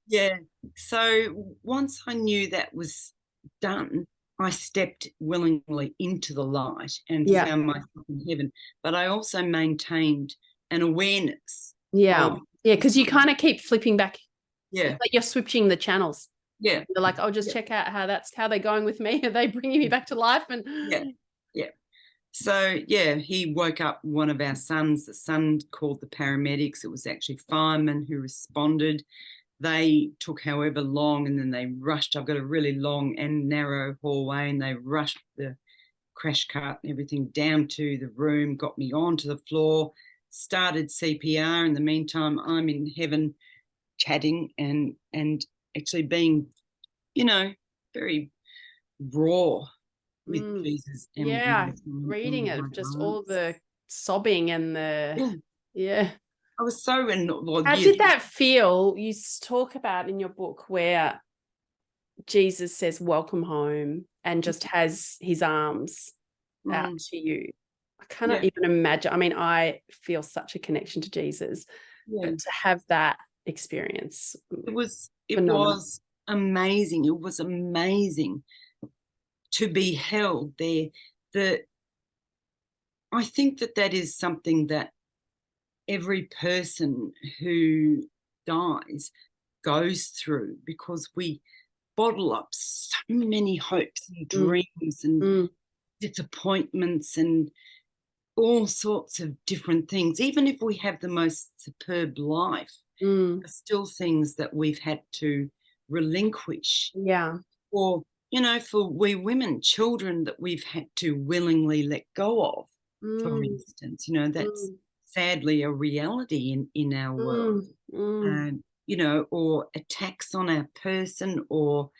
Yeah. So once I knew that was done, I stepped willingly into the light and found myself in heaven. But I also maintained an awareness. Yeah. Because you kind of keep flipping back. Yeah. It's like you're switching the channels. Yeah. You're like, I'll just check out how they're going with me. Are they bringing me back to life? And yeah. So, he woke up one of our sons. The son called the paramedics. It was actually firemen who responded. They took however long and then they rushed. I've got a really long and narrow hallway and they rushed the crash cart and everything down to the room, got me onto the floor, started CPR. In the meantime, I'm in heaven chatting and actually being, very raw with Jesus and Yeah, with him reading in it, my just all arms. the sobbing and yeah. I was so well, How did that feel? You talk about in your book where Jesus says, "Welcome home," and just has his arms out to you. I cannot even imagine. I mean, I feel such a connection to Jesus, but to have that experience, it was phenomenal. amazing. It was amazing to be held there. I think that is something that every person who dies goes through, because we bottle up so many hopes and dreams and disappointments and all sorts of different things. Even if we have the most superb life, there are still things that we've had to relinquish. Yeah. Or, for we women, children that we've had to willingly let go of, for instance. That's sadly a reality in our world. Or attacks on our person, or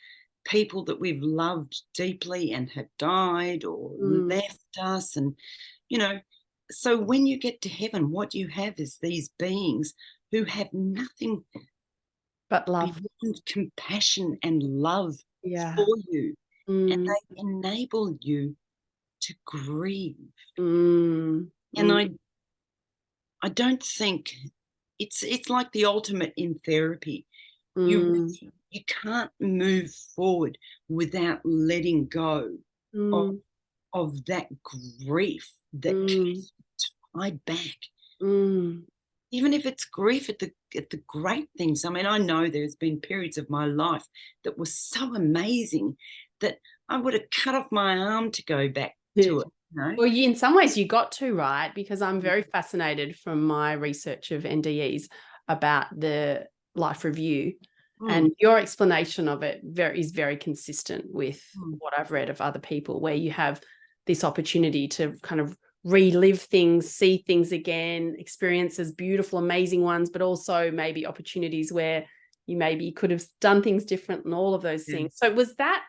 people that we've loved deeply and have died or left us. And, so when you get to heaven, what you have is these beings who have nothing but love, beyond compassion and love for you. And they enable you to grieve. And I don't think it's like the ultimate in therapy. You can't move forward without letting go of that grief that keeps tied back. Even if it's grief at the great things. I mean, I know there's been periods of my life that were so amazing that I would have cut off my arm to go back to it. Well, in some ways you got to, right? Because I'm very fascinated from my research of NDEs about the life review, and your explanation of it is very consistent with what I've read of other people, where you have this opportunity to kind of relive things, see things again, experiences, beautiful, amazing ones, but also maybe opportunities where you maybe could have done things different and all of those things. So was that,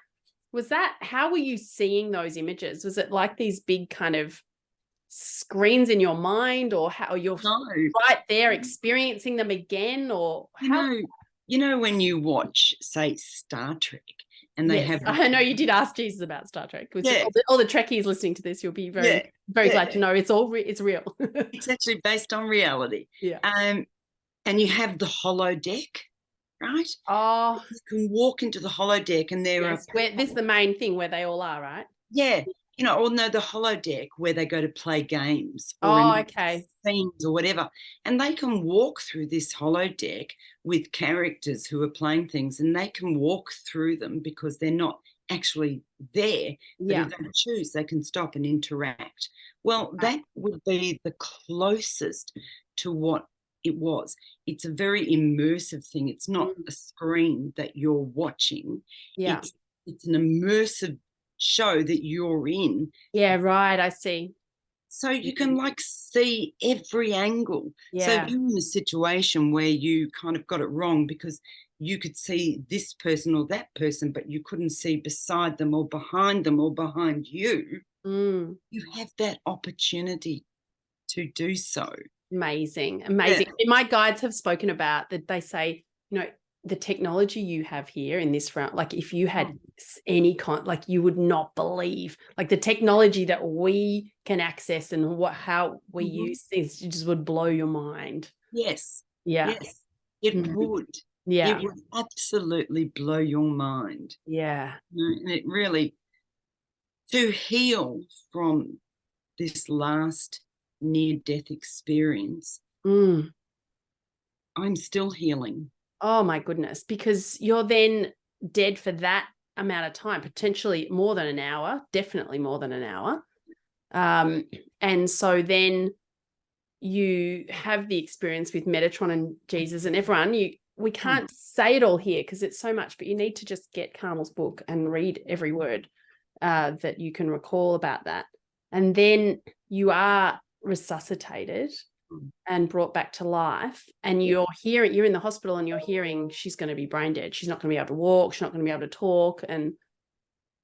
how were you seeing those images? Was it like these big kind of screens in your mind, or how you're right there experiencing them again, or how? When you watch, say, Star Trek, and they have... I know you did ask Jesus about Star Trek. All the Trekkies listening to this, you'll be very glad to know it's real. It's actually based on reality. Yeah. And you have the holodeck, right? Oh, you can walk into the holodeck, and there are... this is the main thing where they all are, right? Yeah. Or no, the holodeck where they go to play games or scenes or whatever. And they can walk through this holodeck with characters who are playing things, and they can walk through them because they're not actually there. But if they choose, they can stop and interact. Well, that would be the closest to what it was. It's a very immersive thing. It's not a screen that you're watching. Yeah. It's an immersive show that you're in. Yeah, right. I see. So you can see every angle. Yeah. So if you're in a situation where you kind of got it wrong because you could see this person or that person, but you couldn't see beside them or behind them or behind you, you have that opportunity to do so. Amazing. Yeah. My guides have spoken about that. They say, the technology you have here in this round, like if you had any you would not believe, like the technology that we can access and how we use things, it just would blow your mind. Yes. Yeah. Yes. It would. Yeah. It would absolutely blow your mind. Yeah. And it really, to heal from this last near-death experience, I'm still healing. Oh my goodness, because you're then dead for that amount of time, potentially more than an hour, definitely more than an hour. And so then you have the experience with Metatron and Jesus and everyone. We can't say it all here because it's so much, but you need to just get Carmel's book and read every word that you can recall about that. And then you are resuscitated and brought back to life, and you're in the hospital and you're hearing she's going to be brain dead. She's not going to be able to walk. She's not going to be able to talk. And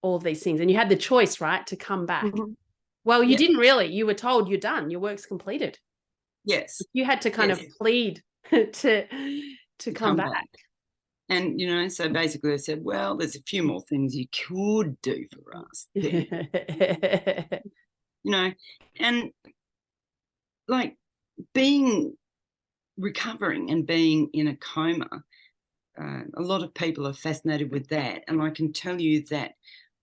all of these things. And you had the choice, right, to come back. Mhm. Well, you Yeah. didn't really. You were told you're done. Your work's completed. Yes. You had to kind of plead to come back. And, you know, so basically I said, well, there's a few more things you could do for us then. You know, and like recovering and being in a coma, a lot of people are fascinated with that. And I can tell you that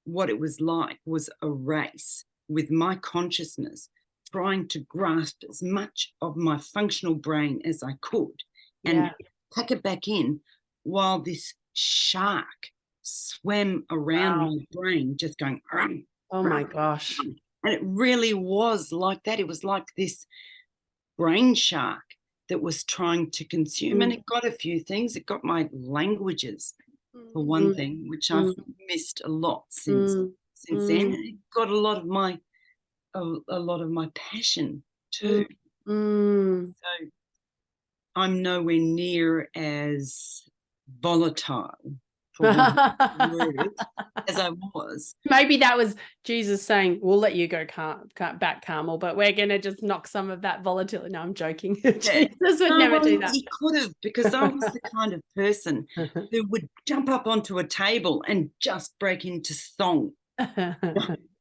what it was like was a race with my consciousness trying to grasp as much of my functional brain as I could and pack it back in, while this shark swam around my brain just going, oh my gosh. And it really was like that. It was like this brain shark that was trying to consume. And it got a few things. It got my languages, for one thing, which I've missed a lot since then. It got a lot of my passion too. So I'm nowhere near as volatile, for want of word, as I was. Maybe that was Jesus saying, we'll let you go back, Carmel, but we're going to just knock some of that volatility. No, I'm joking. Jesus would never do that. He could have, because I was the kind of person who would jump up onto a table and just break into song.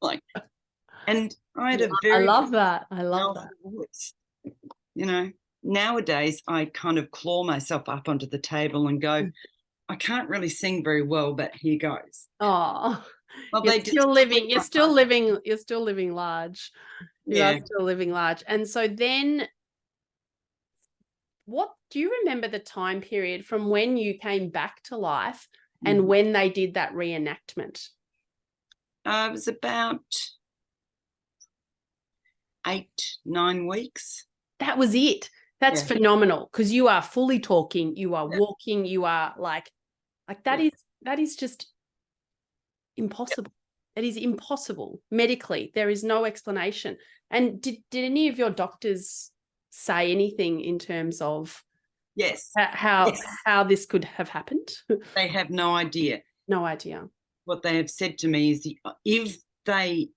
Like, and I had a very... I love that. I love that. Voice. You know, nowadays I kind of claw myself up onto the table and go, I can't really sing very well, but here goes. Oh, well, you're still living large. You are still living large. And so then what do you remember the time period from when you came back to life and when they did that reenactment? It was about 8-9 weeks. That was it. That's phenomenal, because you are fully talking, you are walking, you are like that is just impossible. It is impossible medically. There is no explanation. And did any of your doctors say anything in terms of how this could have happened? They have no idea. No idea. What they have said to me is, if they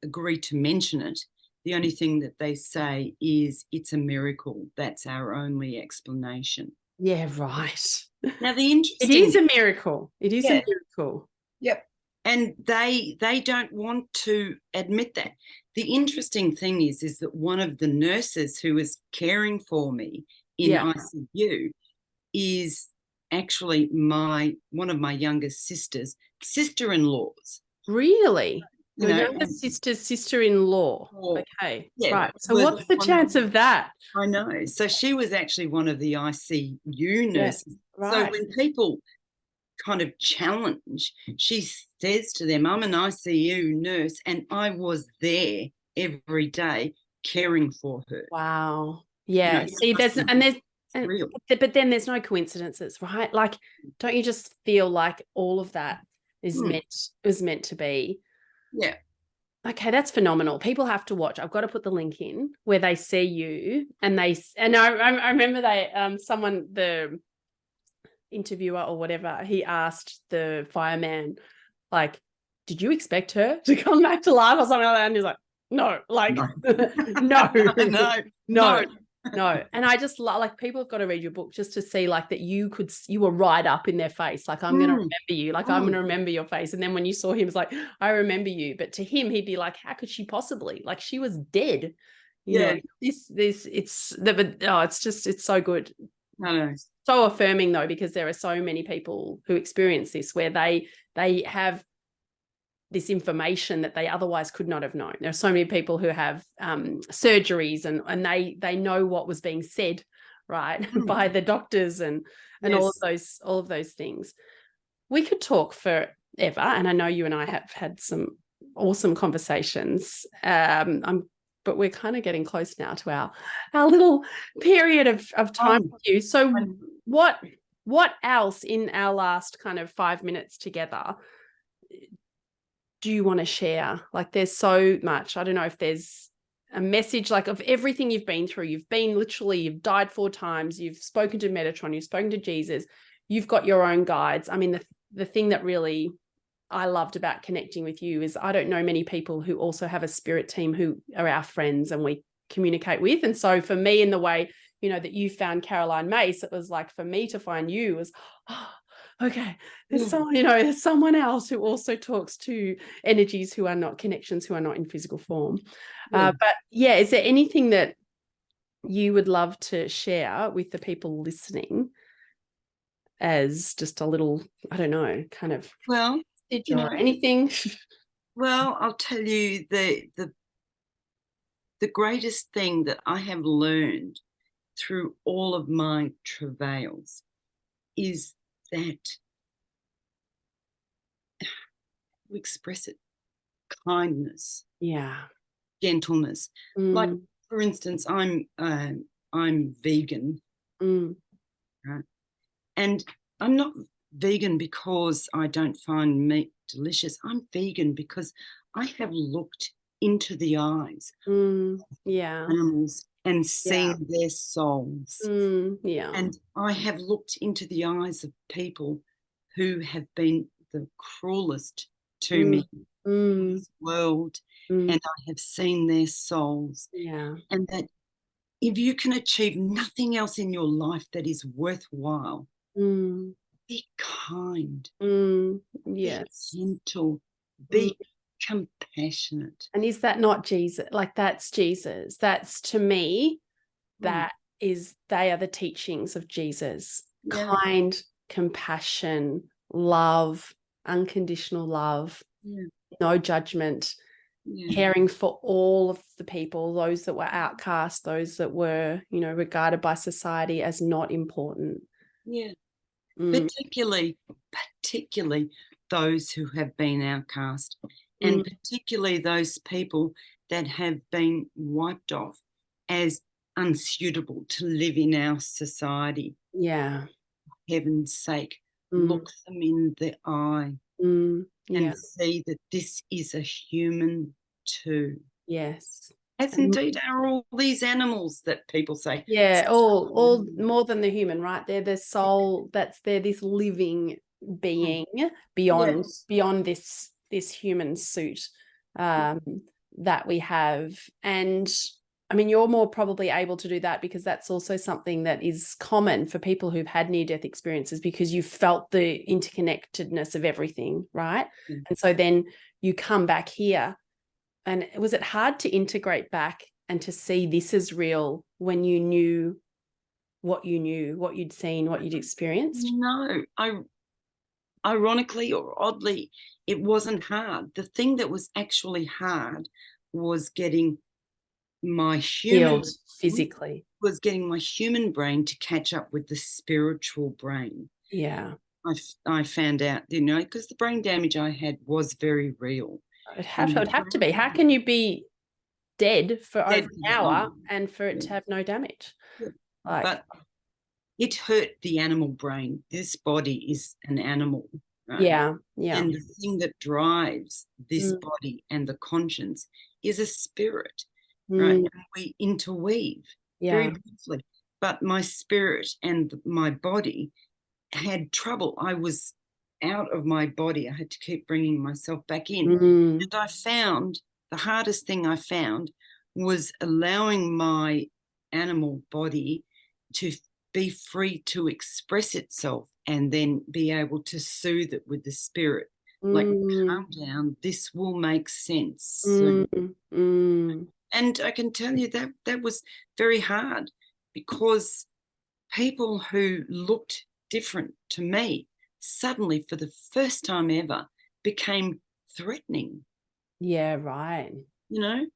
agree to mention it, the only thing that they say is it's a miracle. That's our only explanation. Yeah, right. Now, the interesting... It is a miracle. It is a miracle. Yep. And they don't want to admit that. The interesting thing is that one of the nurses who was caring for me in ICU is actually one of my youngest sister-in-laws. Really? Your youngest sister's sister-in-law. Okay. Yeah, right. So what's the chance of that? I know. So she was actually one of the ICU nurses. Right. So when people kind of challenge, she says to them, I'm an ICU nurse and I was there every day caring for her. Wow. Yeah. See, but then there's no coincidences, right? Like, don't you just feel like all of that is meant to be? Yeah. Okay, that's phenomenal. People have to watch. I've got to put the link in where they see you, and I remember the interviewer or whatever, he asked the fireman, like, did you expect her to come back to life or something like that? And he's like, no, like, no. And I just like, people have got to read your book just to see like that you were right up in their face. Like, I'm going to remember you. Like, I'm going to remember your face. And then when you saw him, it's like, I remember you. But to him, he'd be like, how could she possibly? Like, she was dead. You know, it's so good. No. So affirming though, because there are so many people who experience this where they have this information that they otherwise could not have known. There are so many people who have surgeries and they know what was being said, right, by the doctors and all of those things. We could talk forever, and I know you and I have had some awesome conversations. But we're kind of getting close now to our little period of time with you. So what else in our last kind of 5 minutes together do you want to share? Like, there's so much. I don't know if there's a message, like, of everything you've been through. You've died 4 times. You've spoken to Metatron. You've spoken to Jesus. You've got your own guides. I mean, the thing that really I loved about connecting with you is I don't know many people who also have a spirit team who are our friends and we communicate with. And so for me, in the way, you know, that you found Caroline Mace, it was like for me to find you was, oh, okay, there's someone, you know, there's someone else who also talks to energies who are not connections, who are not in physical form. But yeah, is there anything that you would love to share with the people listening as just a little, I don't know, kind of, Well, you know, anything? well, I'll tell you the greatest thing that I have learned through all of my travails is that we express it, kindness, gentleness. Like, for instance, I'm vegan, right? And I'm not vegan because I don't find meat delicious. I'm vegan because I have looked into the eyes of animals and seen their souls. And I have looked into the eyes of people who have been the cruelest to me in this world, and I have seen their souls. And that if you can achieve nothing else in your life that is worthwhile, be kind, be gentle, be compassionate. And is that not Jesus? Like, that's Jesus. That's, to me, that is, they are the teachings of Jesus. Kind, compassion, love, unconditional love, no judgment, caring for all of the people, those that were outcast, those that were, you know, regarded by society as not important. Particularly those who have been outcast, and particularly those people that have been wiped off as unsuitable to live in our society. For heaven's sake, look them in the eye and see that this is a human too. As indeed are all these animals that people say. All more than the human, right? They're the soul, they're this living being beyond this human suit that we have. And I mean, you're more probably able to do that because that's also something that is common for people who've had near-death experiences, because you felt the interconnectedness of everything, right? And so then you come back here. And was it hard to integrate back and to see this as real when you knew, what you'd seen, what you'd experienced? No, ironically or oddly, it wasn't hard. The thing that was actually hard was getting my human physically, was getting my human brain to catch up with the spiritual brain. I found out, you know, because the brain damage I had was very real. It would have to be. How can you be dead for over an hour and for it to have no damage? But it hurt the animal brain. This body is an animal, right? And the thing that drives this body and the conscience is a spirit, right? And we interweave very beautifully. But my spirit and my body had trouble. I was out of my body. I had to keep bringing myself back in. And I found the hardest thing I found was allowing my animal body to be free to express itself and then be able to soothe it with the spirit. Like, calm down, this will make sense. And I can tell you that was very hard, because people who looked different to me suddenly, for the first time ever, became threatening. You know?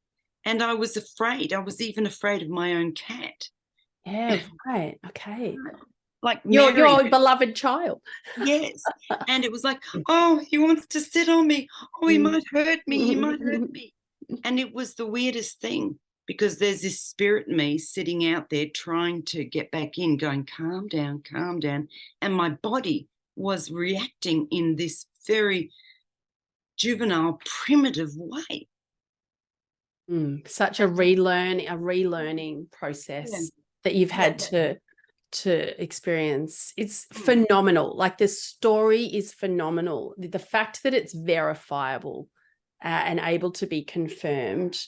And I was afraid. I was even afraid of my own cat. Okay. Like your beloved child. Yes. And it was like, oh, he wants to sit on me. Oh, he might hurt me. He might hurt me. And it was the weirdest thing, because there's this spirit in me sitting out there trying to get back in, going, calm down, calm down. And my body was reacting in this very juvenile, primitive way. Such a relearning process that you've had to to experience. It's phenomenal. Like, the story is phenomenal. The fact that it's verifiable and able to be confirmed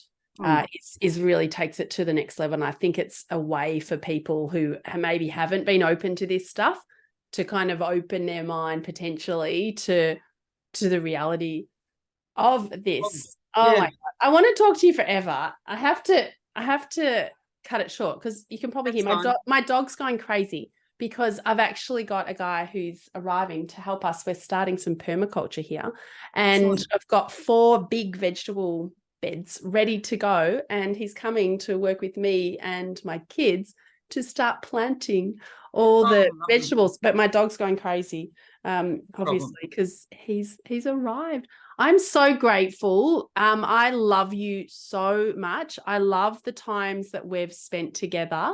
is really takes it to the next level. And I think it's a way for people who maybe haven't been open to this stuff to kind of open their mind potentially to the reality of this. Oh my God. I want to talk to you forever. I have to cut it short because you can probably hear my dog's going crazy because I've actually got a guy who's arriving to help us. We're starting some permaculture here, and I've got 4 big vegetable beds ready to go, and he's coming to work with me and my kids to start planting all the vegetables. But my dog's going crazy, obviously, because he's arrived. I'm so grateful. I love you so much. I love the times that we've spent together.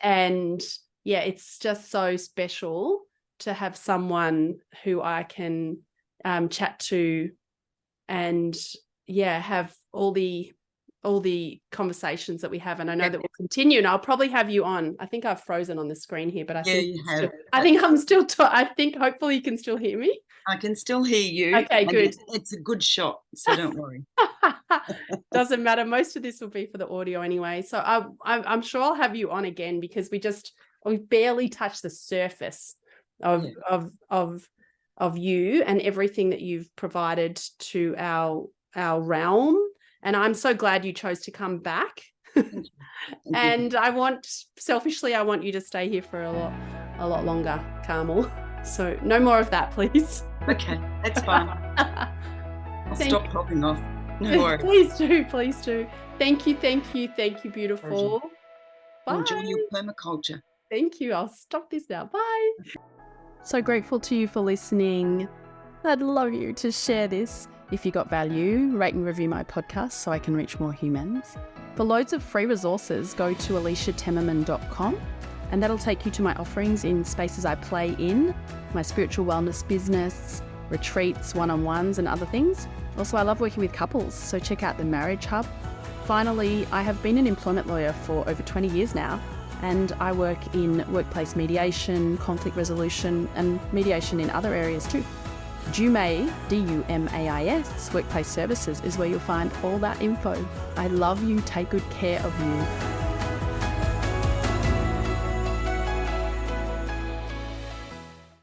And yeah, it's just so special to have someone who I can chat to and have all the conversations that we have. And I know that we'll continue, and I'll probably have you on. I think I've frozen on the screen here, but I think I'm still I think hopefully you can still hear me. I can still hear you. Okay, good. It's a good shot, so don't worry. Doesn't matter. Most of this will be for the audio anyway. So I'm sure I'll have you on again because we barely touched the surface of you and everything that you've provided to our realm. And I'm so glad you chose to come back. And I want you to stay here for a lot longer, Carmel. So no more of that, please. Okay, that's fine. I'll stop hopping off. No worries. Please do. Thank you, beautiful. Bye. Enjoy your permaculture. Thank you. I'll stop this now. Bye. So grateful to you for listening. I'd love you to share this. If you got value, rate and review my podcast so I can reach more humans. For loads of free resources, go to aliciatemmerman.com, and that'll take you to my offerings in spaces I play in, my spiritual wellness business, retreats, one-on-ones and other things. Also, I love working with couples, so check out the Marriage Hub. Finally, I have been an employment lawyer for over 20 years now, and I work in workplace mediation, conflict resolution, and mediation in other areas too. Dumais, DUMAIS, Workplace Services is where you'll find all that info. I love you. Take good care of you.